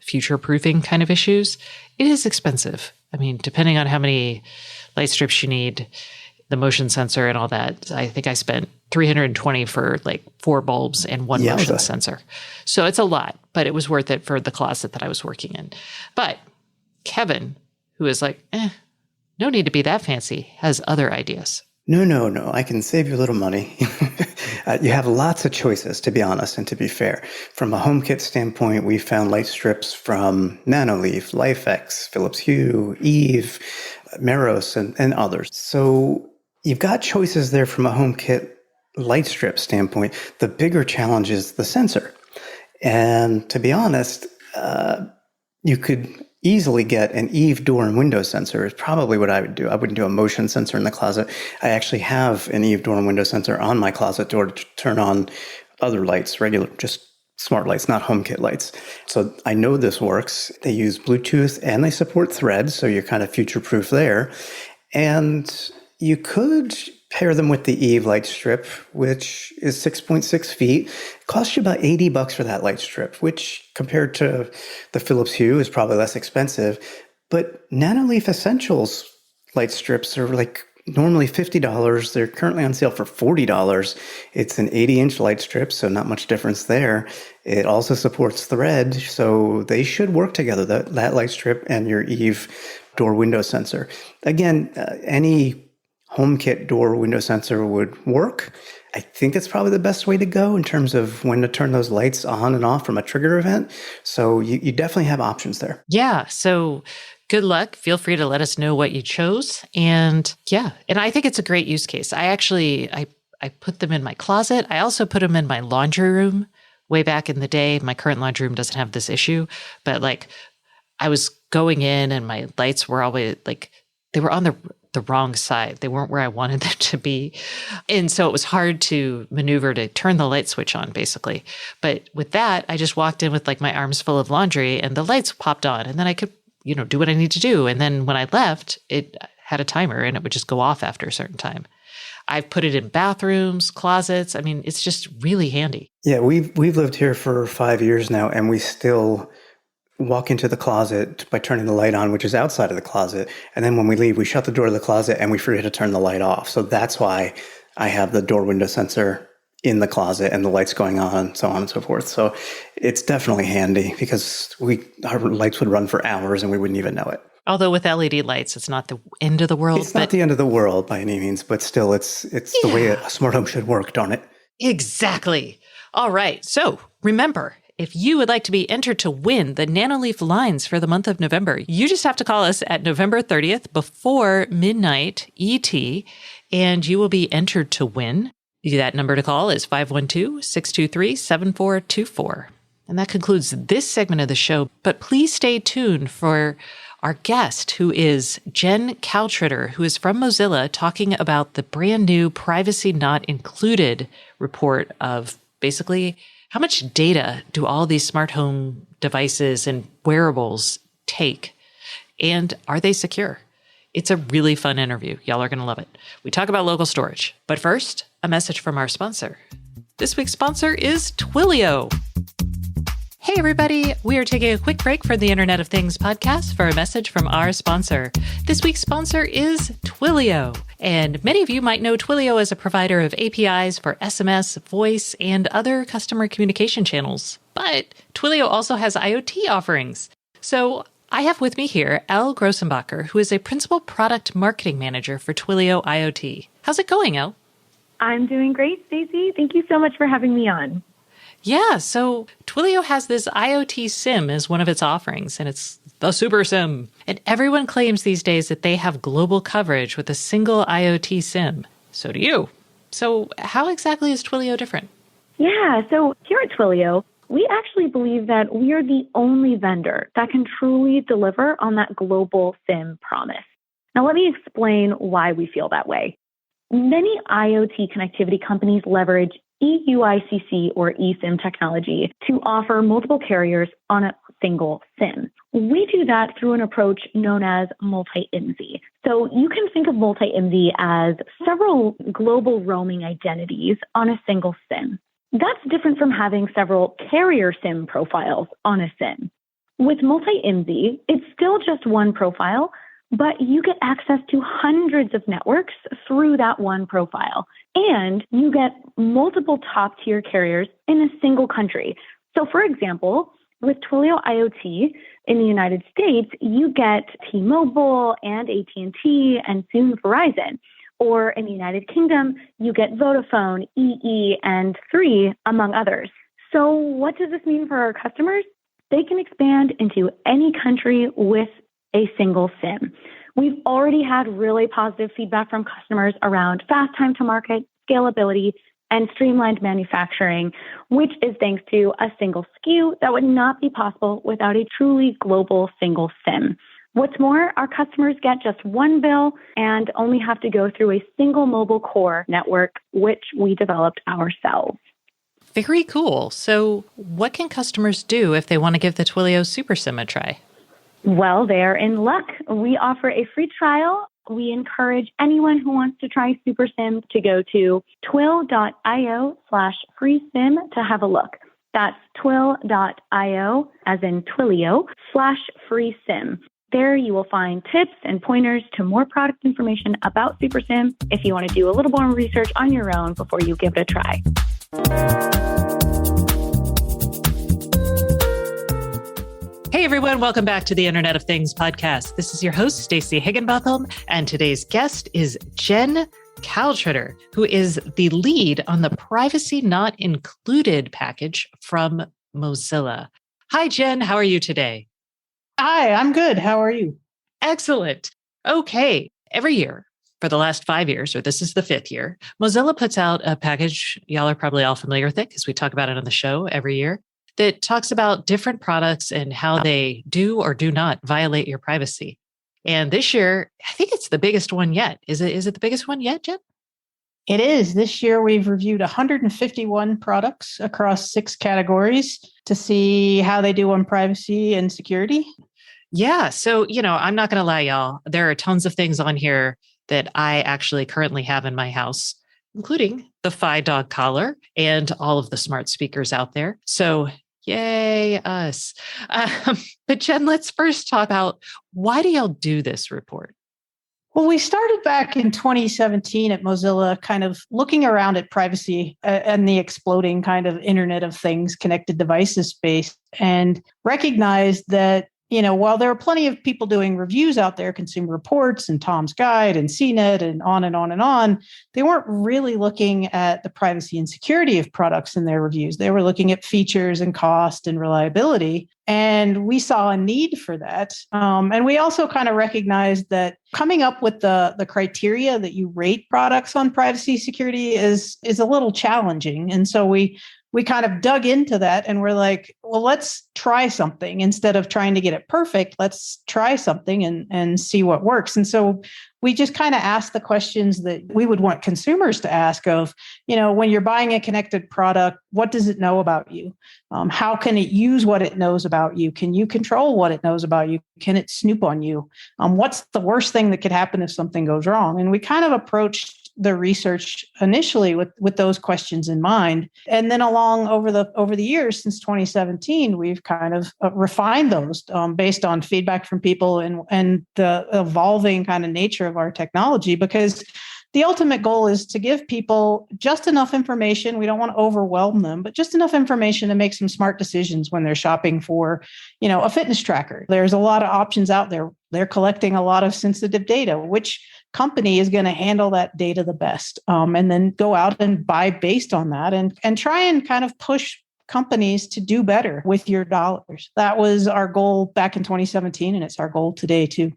Speaker 1: future-proofing kind of issues, it is expensive. I mean, depending on how many light strips you need, the motion sensor and all that, I think I spent $320 for like 4 bulbs and 1 motion sensor. So it's a lot, but it was worth it for the closet that I was working in. But Kevin, who is like, no need to be that fancy, has other ideas.
Speaker 2: No. I can save you a little money. You have lots of choices, to be honest and to be fair. From a HomeKit standpoint, we found light strips from Nanoleaf, LifeX, Philips Hue, Eve, Meros, and others. So you've got choices there from a HomeKit light strip standpoint. The bigger challenge is the sensor. And to be honest, you could easily get an Eve door and window sensor is probably what I would do. I wouldn't do a motion sensor in the closet. I actually have an Eve door and window sensor on my closet door to turn on other lights, regular, just smart lights, not HomeKit lights. So I know this works. They use Bluetooth and they support Thread, so you're kind of future-proof there. And you could pair them with the Eve light strip, which is 6.6 feet. It costs you about $80 for that light strip, which compared to the Philips Hue is probably less expensive. But Nanoleaf Essentials light strips are like normally $50. They're currently on sale for $40. It's an 80-inch light strip, so not much difference there. It also supports Thread, so they should work together, that light strip and your Eve door window sensor. Again, any HomeKit door window sensor would work. I think that's probably the best way to go in terms of when to turn those lights on and off from a trigger event. So you definitely have options there.
Speaker 1: Yeah. So good luck. Feel free to let us know what you chose. And I think it's a great use case. I put them in my closet. I also put them in my laundry room way back in the day. My current laundry room doesn't have this issue, but like I was going in and my lights were always like, they were on the wrong side. They weren't where I wanted them to be. And so it was hard to maneuver to turn the light switch on, basically. But with that, I just walked in with like my arms full of laundry and the lights popped on and then I could, do what I need to do. And then when I left, it had a timer and it would just go off after a certain time. I've put it in bathrooms, closets. I mean, it's just really handy.
Speaker 2: Yeah, we've lived here for 5 years now and we still walk into the closet by turning the light on, which is outside of the closet. And then when we leave, we shut the door of the closet and we forget to turn the light off. So that's why I have the door window sensor in the closet and the lights going on, so on and so forth. So it's definitely handy because our lights would run for hours and we wouldn't even know it.
Speaker 1: Although with LED lights, it's not the end of the world.
Speaker 2: It's not the end of the world by any means, but still it's the way a smart home should work, darn it.
Speaker 1: Exactly. All right. So remember, if you would like to be entered to win the Nanoleaf lines for the month of November, you just have to call us at November 30th before midnight ET, and you will be entered to win. That number to call is 512-623-7424. And that concludes this segment of the show, but please stay tuned for our guest, who is Jen Caltritter, who is from Mozilla, talking about the brand new Privacy Not Included report of basically how much data do all these smart home devices and wearables take? And are they secure? It's a really fun interview. Y'all are going to love it. We talk about local storage. But first, a message from our sponsor. This week's sponsor is Twilio. Hey, everybody. We are taking a quick break from the Internet of Things podcast for a message from our sponsor. This week's sponsor is Twilio. And many of you might know Twilio as a provider of APIs for SMS, voice, and other customer communication channels. But Twilio also has IoT offerings. So I have with me here Elle Grossenbacher, who is a principal product marketing manager for Twilio IoT. How's it going, Elle?
Speaker 4: I'm doing great, Stacey. Thank you so much for having me on.
Speaker 1: Yeah, so Twilio has this IoT SIM as one of its offerings, and it's the Super SIM. And everyone claims these days that they have global coverage with a single IoT SIM. So do you. So how exactly is Twilio different?
Speaker 4: Yeah, so here at Twilio, we actually believe that we are the only vendor that can truly deliver on that global SIM promise. Now, let me explain why we feel that way. Many IoT connectivity companies leverage eUICC or eSIM technology to offer multiple carriers on a single SIM. We do that through an approach known as multi-IMSI. So you can think of multi-IMSI as several global roaming identities on a single SIM. That's different from having several carrier SIM profiles on a SIM. With multi-IMSI, it's still just one profile, but you get access to hundreds of networks through that one profile. And you get multiple top-tier carriers in a single country. So for example, with Twilio IoT in the United States, you get T-Mobile and AT&T and soon Verizon. Or in the United Kingdom, you get Vodafone, EE, and 3, among others. So what does this mean for our customers? They can expand into any country with a single SIM. We've already had really positive feedback from customers around fast time to market, scalability, and streamlined manufacturing, which is thanks to a single SKU that would not be possible without a truly global single SIM. What's more, our customers get just one bill and only have to go through a single mobile core network, which we developed ourselves.
Speaker 1: Very cool. So what can customers do if they want to give the Twilio Super SIM a try?
Speaker 4: Well, they're in luck. We offer a free trial. We encourage anyone who wants to try Super SIM to go to twill.io/freesim to have a look. That's twill.io, as in Twilio, /freesim. There you will find tips and pointers to more product information about Super SIM if you want to do a little more research on your own before you give it a try.
Speaker 1: Hey everyone, welcome back to the Internet of Things podcast. This is your host, Stacey Higginbotham, and today's guest is Jen Kaltritter, who is the lead on the Privacy Not Included package from Mozilla. Hi, Jen. How are you today?
Speaker 5: Hi, I'm good. How are you?
Speaker 1: Excellent. Okay. Every year for the last 5 years, or this is the 5th year, Mozilla puts out a package. Y'all are probably all familiar with it because we talk about it on the show every year, that talks about different products and how they do or do not violate your privacy. And this year, I think it's the biggest one yet. Is it the biggest one yet, Jen?
Speaker 5: It is. This year, we've reviewed 151 products across 6 categories to see how they do on privacy and security.
Speaker 1: Yeah. So, I'm not going to lie, y'all. There are tons of things on here that I actually currently have in my house, including the Fi Dog collar and all of the smart speakers out there. So yay, us. But Jen, let's first talk about, why do y'all do this report?
Speaker 5: Well, we started back in 2017 at Mozilla, kind of looking around at privacy and the exploding kind of Internet of Things, connected devices space, and recognized that, while there are plenty of people doing reviews out there, Consumer Reports and Tom's Guide and CNET and on and on and on, they weren't really looking at the privacy and security of products in their reviews. They were looking at features and cost and reliability. And we saw a need for that. And we also kind of recognized that coming up with the criteria that you rate products on privacy security is a little challenging. And so we kind of dug into that and we're like, well, let's try something. Instead of trying to get it perfect, let's try something and see what works. And so we just kind of asked the questions that we would want consumers to ask of, when you're buying a connected product, what does it know about you? How can it use what it knows about you? Can you control what it knows about you? Can it snoop on you? What's the worst thing that could happen if something goes wrong? And we kind of approached the research initially with those questions in mind. And then along over the years since 2017, we've kind of refined those based on feedback from people and the evolving kind of nature of our technology, because the ultimate goal is to give people just enough information. We don't want to overwhelm them, but just enough information to make some smart decisions when they're shopping for, a fitness tracker. There's a lot of options out there. They're collecting a lot of sensitive data. Which company is going to handle that data the best? And then go out and buy based on that and try and kind of push companies to do better with your dollars. That was our goal back in 2017, and it's our goal today too.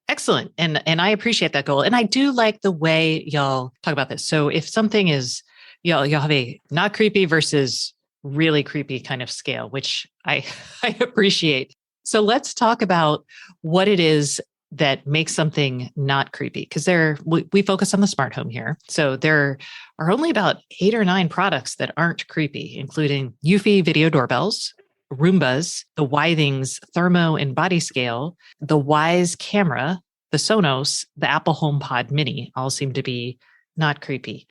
Speaker 1: Excellent. And I appreciate that goal. And I do like the way y'all talk about this. So if something is, y'all have a not creepy versus really creepy kind of scale, which I appreciate. So let's talk about what it is that makes something not creepy, because we focus on the smart home here. So there are only about 8 or 9 products that aren't creepy, including Eufy video doorbells, Roombas, the Withings thermo and body scale, the Wyze camera, the Sonos, the Apple HomePod Mini all seem to be not creepy.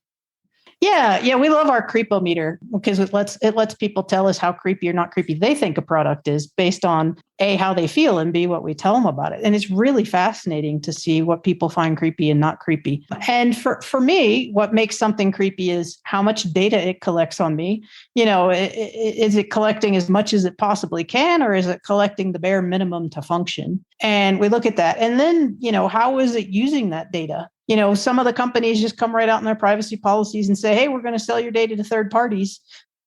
Speaker 5: Yeah, we love our creepometer because it lets people tell us how creepy or not creepy they think a product is based on A, how they feel, and B, what we tell them about it. And it's really fascinating to see what people find creepy and not creepy. And for me, what makes something creepy is how much data it collects on me. Is it collecting as much as it possibly can, or is it collecting the bare minimum to function? And we look at that. And then, how is it using that data? Some of the companies just come right out in their privacy policies and say, hey, we're going to sell your data to third parties.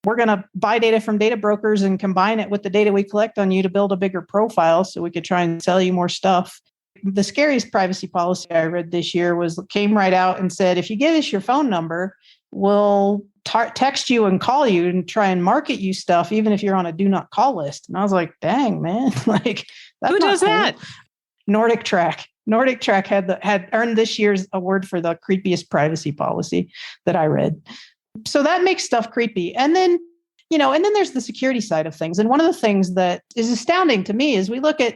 Speaker 5: We're going to buy data from data brokers and combine it with the data we collect on you to build a bigger profile so we could try and sell you more stuff. The scariest privacy policy I read this year came right out and said, if you give us your phone number, we'll text you and call you and try and market you stuff, even if you're on a do not call list. And I was like, dang, man, that's
Speaker 1: who does that?
Speaker 5: Nordic Track. Nordic Track had earned this year's award for the creepiest privacy policy that I read. So that makes stuff creepy. And then there's the security side of things. And one of the things that is astounding to me is we look at,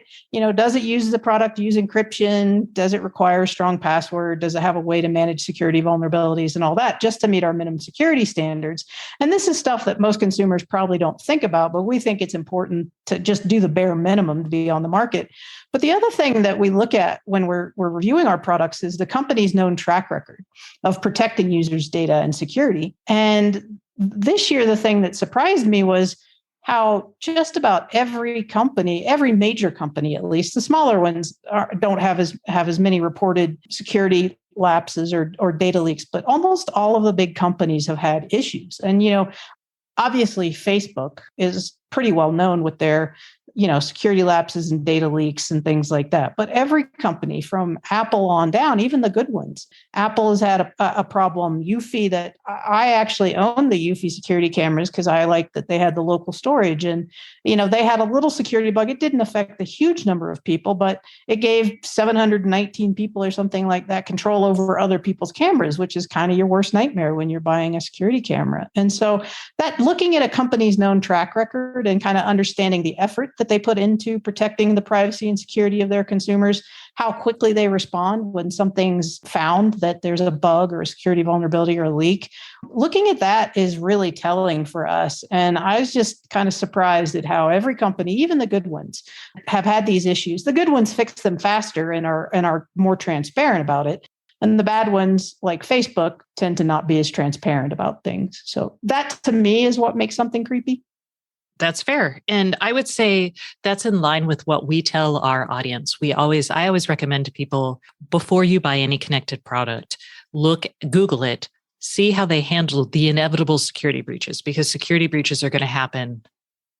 Speaker 5: does it use the product use encryption? Does it require a strong password? Does it have a way to manage security vulnerabilities and all that just to meet our minimum security standards? And this is stuff that most consumers probably don't think about, but we think it's important to just do the bare minimum to be on the market. But the other thing that we look at when we're reviewing our products is the company's known track record of protecting users' data and security. And this year, the thing that surprised me was how just about every major company, at least the smaller ones, don't have as many reported security lapses or data leaks, but almost all of the big companies have had issues. And, obviously Facebook is pretty well known with their security lapses and data leaks and things like that. But every company from Apple on down, even the good ones, Apple has had a problem. Eufy, that I actually own the Eufy security cameras because I like that they had the local storage. And, they had a little security bug. It didn't affect a huge number of people, but it gave 719 people or something like that control over other people's cameras, which is kind of your worst nightmare when you're buying a security camera. And so that looking at a company's known track record and kind of understanding the effort that they put into protecting the privacy and security of their consumers, how quickly they respond when something's found that there's a bug or a security vulnerability or a leak. Looking at that is really telling for us. And I was just kind of surprised at how every company, even the good ones, have had these issues. The good ones fix them faster and are more transparent about it. And the bad ones, like Facebook, tend to not be as transparent about things. So that, to me, is what makes something creepy.
Speaker 1: That's fair. And I would say that's in line with what we tell our audience. I always recommend to people, before you buy any connected product, Google it, see how they handle the inevitable security breaches, because security breaches are going to happen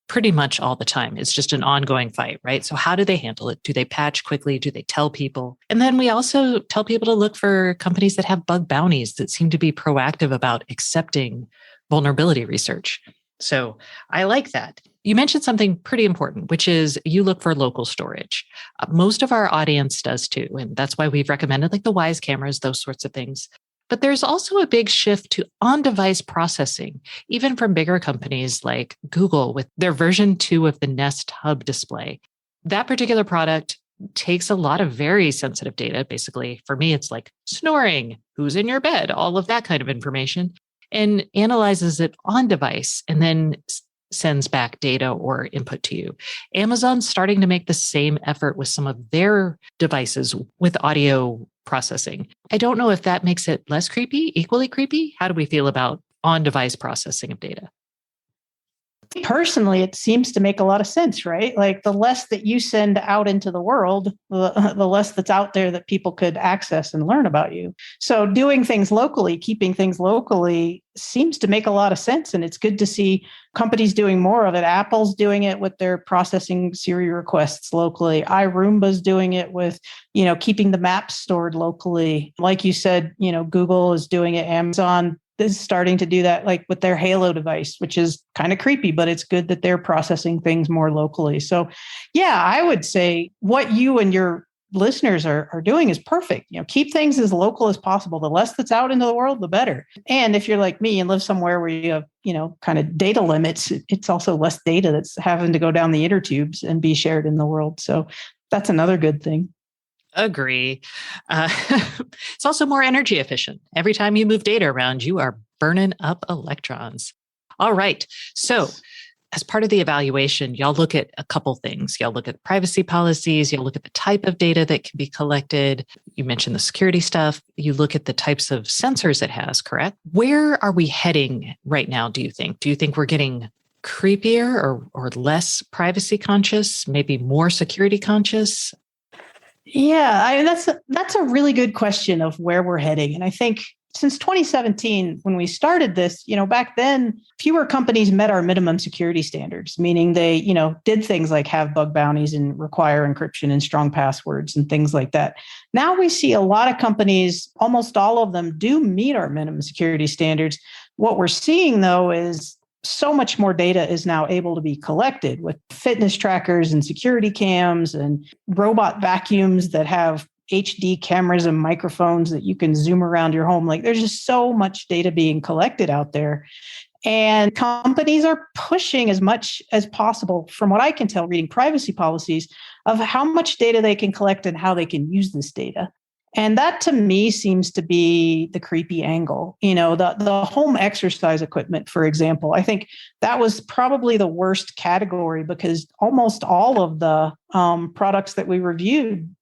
Speaker 1: pretty much all the time. It's just an ongoing fight, right? So how do they handle it? Do they patch quickly? Do they tell people? And then we also tell people to look for companies that have bug bounties that seem to be proactive about accepting vulnerability research. So I like that. You mentioned something pretty important, which is you look for local storage. Most of our audience does too. And that's why we've recommended like the Wise cameras, those sorts of things. But there's also a big shift to on-device processing, even from bigger companies like Google with their version 2 of the Nest Hub display. That particular product takes a lot of very sensitive data. Basically, for me, it's like snoring, who's in your bed, all of that kind of information, and analyzes it on device and then sends back data or input to you. Amazon's starting to make the same effort with some of their devices with audio processing. I don't know if that makes it less creepy, equally creepy. How do we feel about on-device processing of data?
Speaker 5: Personally, it seems to make a lot of sense, right? Like the less that you send out into the world, the less that's out there that people could access and learn about you. So doing things locally, keeping things locally seems to make a lot of sense. And it's good to see companies doing more of it. Apple's doing it with their processing Siri requests locally. iRoomba's doing it with, keeping the maps stored locally. Like you said, Google is doing it. Amazon is starting to do that, like with their Halo device, which is kind of creepy, but it's good that they're processing things more locally. So yeah, I would say what you and your listeners are doing is perfect. Keep things as local as possible. The less that's out into the world, the better. And if you're like me and live somewhere where you have, kind of data limits, it's also less data that's having to go down the inner tubes and be shared in the world. So that's another good thing.
Speaker 1: Agree. It's also more energy efficient. Every time you move data around, you are burning up electrons. All right. So as part of the evaluation, y'all look at a couple things. Y'all look at privacy policies. You'll look at the type of data that can be collected. You mentioned the security stuff. You look at the types of sensors it has, correct? Where are we heading right now, do you think? Do you think we're getting creepier or less privacy conscious, maybe more security conscious?
Speaker 5: Yeah, that's a really good question of where we're heading. And I think since 2017, when we started this, back then, fewer companies met our minimum security standards, meaning they, did things like have bug bounties and require encryption and strong passwords and things like that. Now we see a lot of companies, almost all of them do meet our minimum security standards. What we're seeing, though, is so much more data is now able to be collected with fitness trackers and security cams and robot vacuums that have HD cameras and microphones that you can zoom around your home. Like there's just so much data being collected out there. And companies are pushing as much as possible, from what I can tell, reading privacy policies, of how much data they can collect and how they can use this data. And that to me seems to be the creepy angle. The home exercise equipment, for example, I think that was probably the worst category because almost all of the products that we reviewed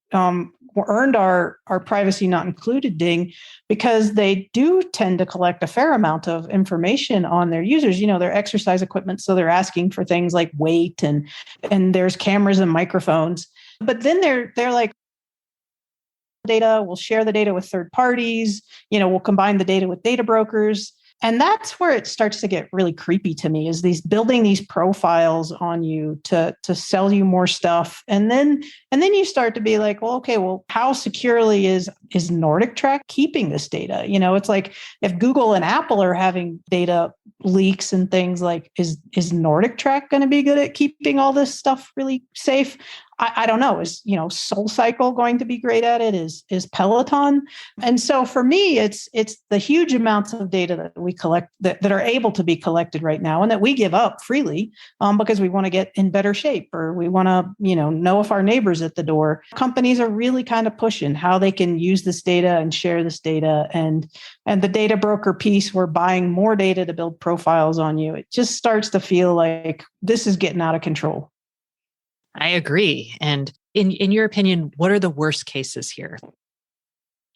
Speaker 5: earned our privacy not included ding because they do tend to collect a fair amount of information on their users, their exercise equipment. So they're asking for things like weight and there's cameras and microphones. But then they're like, data, we'll share the data with third parties, we'll combine the data with data brokers. And that's where it starts to get really creepy to me, is building these profiles on you to sell you more stuff. And then you start to be like, well, okay, well, how securely is Nordic Track keeping this data? It's like if Google and Apple are having data leaks and things, like, is Nordic Track going to be good at keeping all this stuff really safe? I don't know. Is SoulCycle going to be great at it? Is Peloton? And so for me, it's the huge amounts of data that we collect that are able to be collected right now and that we give up freely because we want to get in better shape or we want to know if our neighbor's at the door. Companies are really kind of pushing how they can use this data and share this data, and the data broker piece, we're buying more data to build profiles on you. It just starts to feel like this is getting out of control.
Speaker 1: I agree. And in your opinion, what are the worst cases here?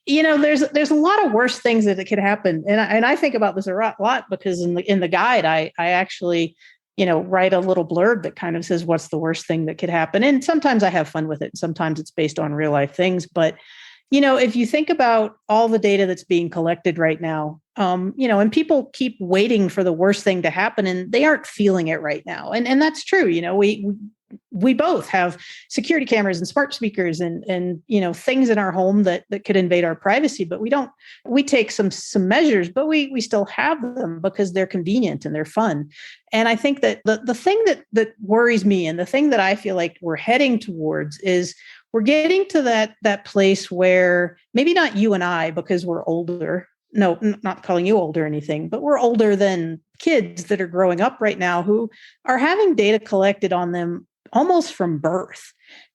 Speaker 5: There's a lot of worse things that could happen. And I think about this a lot because in the guide, I actually, write a little blurb that kind of says what's the worst thing that could happen. And sometimes I have fun with it. Sometimes it's based on real life things. But, if you think about all the data that's being collected right now, and people keep waiting for the worst thing to happen and they aren't feeling it right now. And that's true. We both have security cameras and smart speakers and things in our home that could invade our privacy, but we take some measures, but we still have them because they're convenient and they're fun. And I think that the thing that worries me and the thing that I feel like we're heading towards is we're getting to that place where maybe not you and I, because we're older. No, not calling you old or anything, but we're older than kids that are growing up right now who are having data collected on them almost from birth.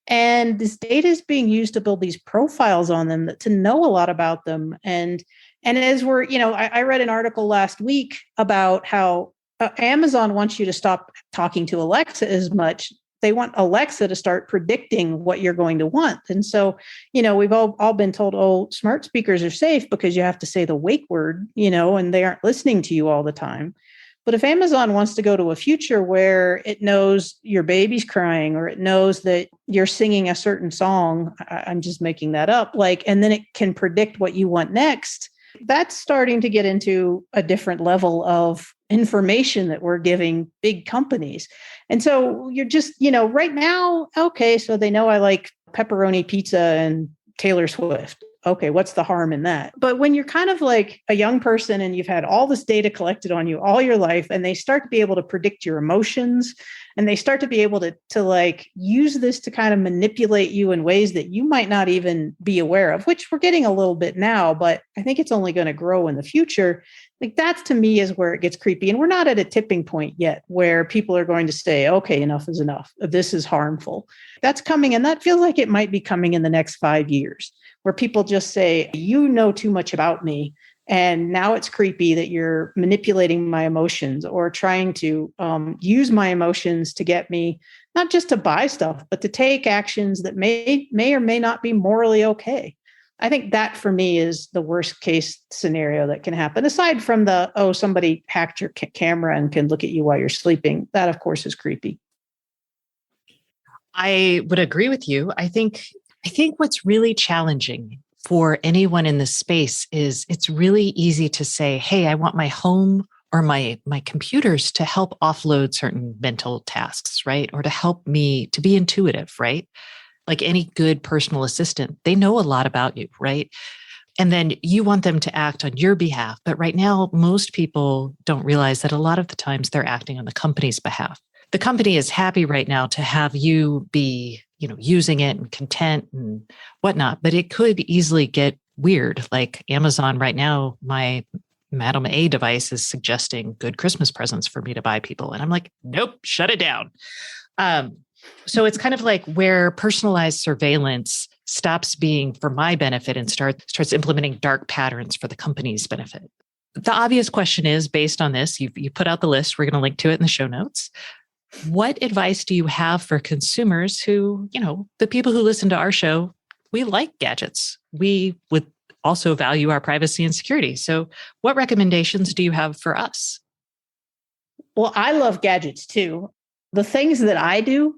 Speaker 5: And this data is being used to build these profiles on them to know a lot about them. And as we're, I read an article last week about how Amazon wants you to stop talking to Alexa as much. They want Alexa to start predicting what you're going to want. And so, we've all been told, oh, smart speakers are safe because you have to say the wake word, and they aren't listening to you all the time. But if Amazon wants to go to a future where it knows your baby's crying or it knows that you're singing a certain song, I'm just making that up, and then it can predict what you want next, that's starting to get into a different level of information that we're giving big companies. And so you're just, right now, okay, so they know I like pepperoni pizza and Taylor Swift. Okay, what's the harm in that? But when you're kind of like a young person and you've had all this data collected on you all your life, and they start to be able to predict your emotions, and they start to be able to use this to kind of manipulate you in ways that you might not even be aware of, which we're getting a little bit now, but I think it's only going to grow in the future. Like that to me is where it gets creepy. And we're not at a tipping point yet where people are going to say, okay, enough is enough. This is harmful. That's coming. And that feels like it might be coming in the next 5 years, where people just say, you know too much about me And now it's creepy that you're manipulating my emotions or trying to use my emotions to get me not just to buy stuff, but to take actions that may or may not be morally okay. I think that for me is the worst case scenario that can happen. Aside from somebody hacked your camera and can look at you while you're sleeping. That, of course, is creepy.
Speaker 1: I would agree with you. I think what's really challenging for anyone in this space is it's really easy to say, hey, I want my home or my computers to help offload certain mental tasks, right? Or to help me to be intuitive, right? Like any good personal assistant, they know a lot about you, right? And then you want them to act on your behalf. But right now, most people don't realize that a lot of the times they're acting on the company's behalf. The company is happy right now to have you be, using it and content and whatnot, but it could easily get weird. Like Amazon right now, my Madam A device is suggesting good Christmas presents for me to buy people. And I'm like, nope, shut it down. So it's kind of like where personalized surveillance stops being for my benefit and starts implementing dark patterns for the company's benefit. The obvious question is, based on this, you put out the list, we're going to link to it in the show notes. What advice do you have for consumers who, the people who listen to our show, we like gadgets. We would also value our privacy and security. So what recommendations do you have for us?
Speaker 5: Well, I love gadgets too. The things that I do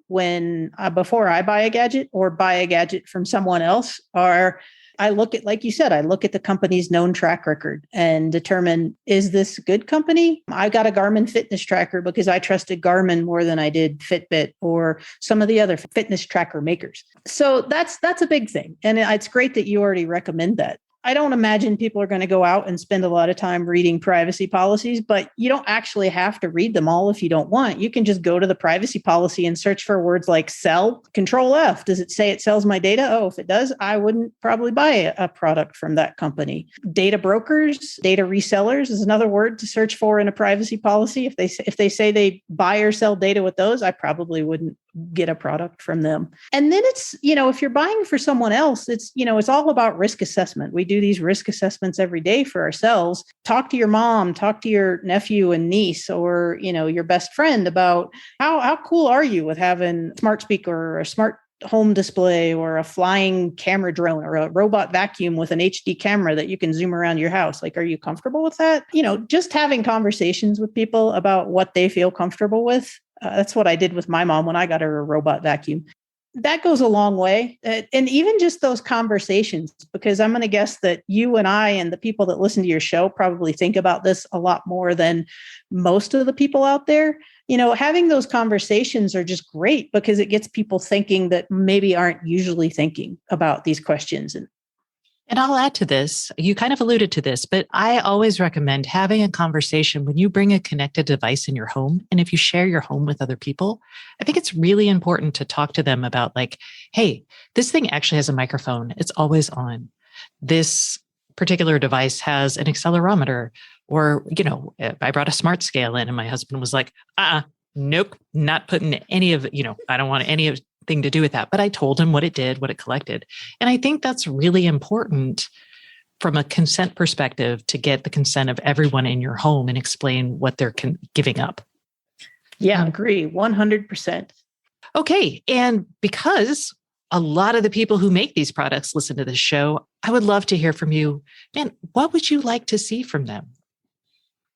Speaker 5: before I buy a gadget or buy a gadget from someone else are, I look at, like you said, I look at the company's known track record and determine, is this a good company? I got a Garmin fitness tracker because I trusted Garmin more than I did Fitbit or some of the other fitness tracker makers. So that's a big thing. And it's great that you already recommend that. I don't imagine people are going to go out and spend a lot of time reading privacy policies, but you don't actually have to read them all if you don't want. You can just go to the privacy policy and search for words like sell, Control F. Does it say it sells my data? Oh, if it does, I wouldn't probably buy a product from that company. Data brokers, data resellers is another word to search for in a privacy policy. If they say they buy or sell data with those, I probably wouldn't get a product from them. And then it's, if you're buying for someone else, it's all about risk assessment. We do these risk assessments every day for ourselves. Talk to your mom, talk to your nephew and niece, or, your best friend about how cool are you with having a smart speaker or a smart home display or a flying camera drone or a robot vacuum with an HD camera that you can zoom around your house. Like, are you comfortable with that? Just having conversations with people about what they feel comfortable with. That's what I did with my mom when I got her a robot vacuum. That goes a long way. And even just those conversations, because I'm going to guess that you and I and the people that listen to your show probably think about this a lot more than most of the people out there. Having those conversations are just great because it gets people thinking that maybe aren't usually thinking about these questions.
Speaker 1: And I'll add to this, you kind of alluded to this, but I always recommend having a conversation when you bring a connected device in your home. And if you share your home with other people, I think it's really important to talk to them about like, hey, this thing actually has a microphone. It's always on. This particular device has an accelerometer, or, I brought a smart scale in and my husband was like, nope, not putting any of, I don't want any of thing to do with that. But I told him what it did, what it collected. And I think that's really important from a consent perspective to get the consent of everyone in your home and explain what they're giving up.
Speaker 5: Yeah, agree. 100%.
Speaker 1: Okay. And because a lot of the people who make these products listen to this show, I would love to hear from you. Man, what would you like to see from them?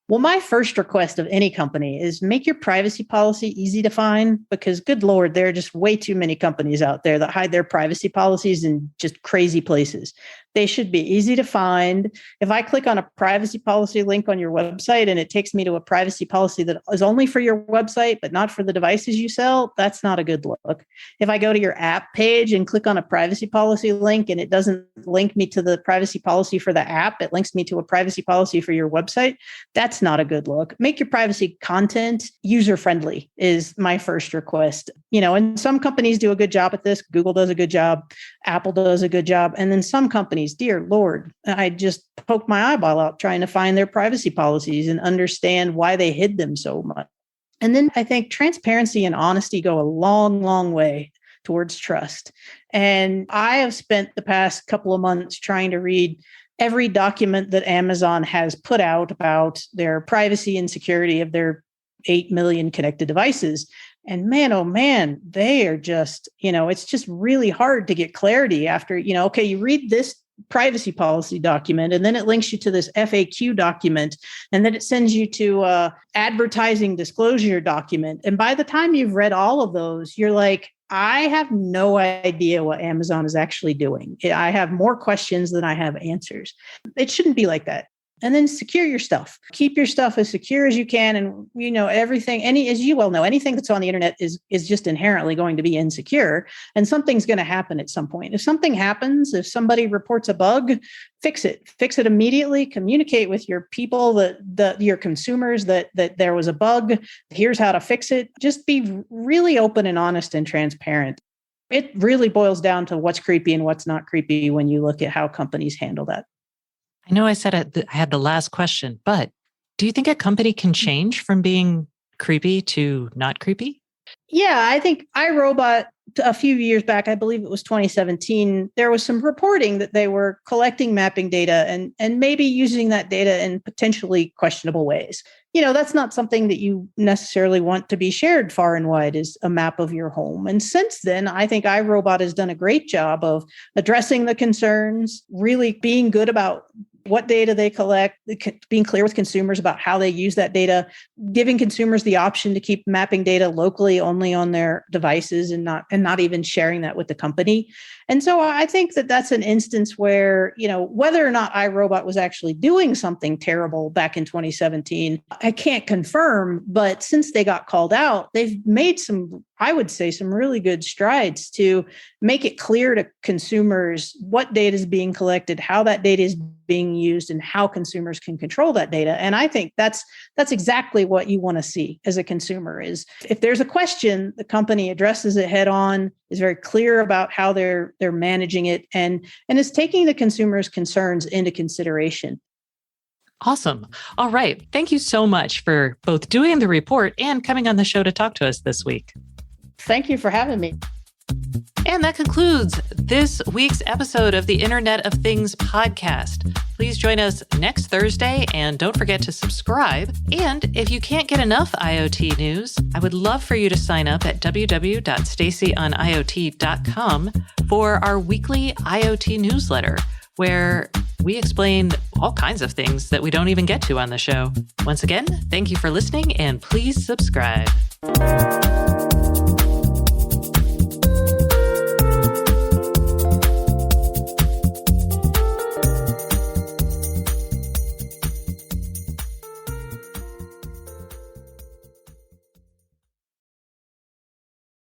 Speaker 5: Well, my first request of any company is make your privacy policy easy to find, because good Lord, there are just way too many companies out there that hide their privacy policies in just crazy places. They should be easy to find. If I click on a privacy policy link on your website and it takes me to a privacy policy that is only for your website, but not for the devices you sell, that's not a good look. If I go to your app page and click on a privacy policy link and it doesn't link me to the privacy policy for the app, it links me to a privacy policy for your website, that's not a good look. Make your privacy content user-friendly is my first request. And some companies do a good job at this. Google does a good job. Apple does a good job. And then some companies, dear Lord, I just poked my eyeball out trying to find their privacy policies and understand why they hid them so much. And then I think transparency and honesty go a long, long way towards trust. And I have spent the past couple of months trying to read every document that Amazon has put out about their privacy and security of their 8 million connected devices. And man, oh man, they are just, it's just really hard to get clarity after, okay, you read this privacy policy document, and then it links you to this FAQ document, and then it sends you to advertising disclosure document. And by the time you've read all of those, you're like, I have no idea what Amazon is actually doing. I have more questions than I have answers. It shouldn't be like that. And then secure your stuff. Keep your stuff as secure as you can. And, everything, as you well know, anything that's on the internet is just inherently going to be insecure. And something's going to happen at some point. If something happens, if somebody reports a bug, fix it. Fix it immediately. Communicate with your people, your consumers that there was a bug. Here's how to fix it. Just be really open and honest and transparent. It really boils down to what's creepy and what's not creepy when you look at how companies handle that.
Speaker 1: I know I said I had the last question, but do you think a company can change from being creepy to not creepy?
Speaker 5: Yeah, I think iRobot, a few years back, I believe it was 2017, there was some reporting that they were collecting mapping data and maybe using that data in potentially questionable ways. That's not something that you necessarily want to be shared far and wide, is a map of your home. And since then, I think iRobot has done a great job of addressing the concerns, really being good about what data they collect, being clear with consumers about how they use that data, giving consumers the option to keep mapping data locally only on their devices and not even sharing that with the company. And so I think that that's an instance where, whether or not iRobot was actually doing something terrible back in 2017, I can't confirm, but since they got called out, they've made some really good strides to make it clear to consumers what data is being collected, how that data is being used, and how consumers can control that data. And I think that's exactly what you want to see as a consumer. Is if there's a question, the company addresses it head on, is very clear about how they're managing it, and is taking the consumer's concerns into consideration.
Speaker 1: Awesome. All right. Thank you so much for both doing the report and coming on the show to talk to us this week.
Speaker 5: Thank you for having me.
Speaker 1: And that concludes this week's episode of the Internet of Things podcast. Please join us next Thursday, and don't forget to subscribe. And if you can't get enough IoT news, I would love for you to sign up at www.stacyoniot.com for our weekly IoT newsletter, where we explain all kinds of things that we don't even get to on the show. Once again, thank you for listening, and please subscribe.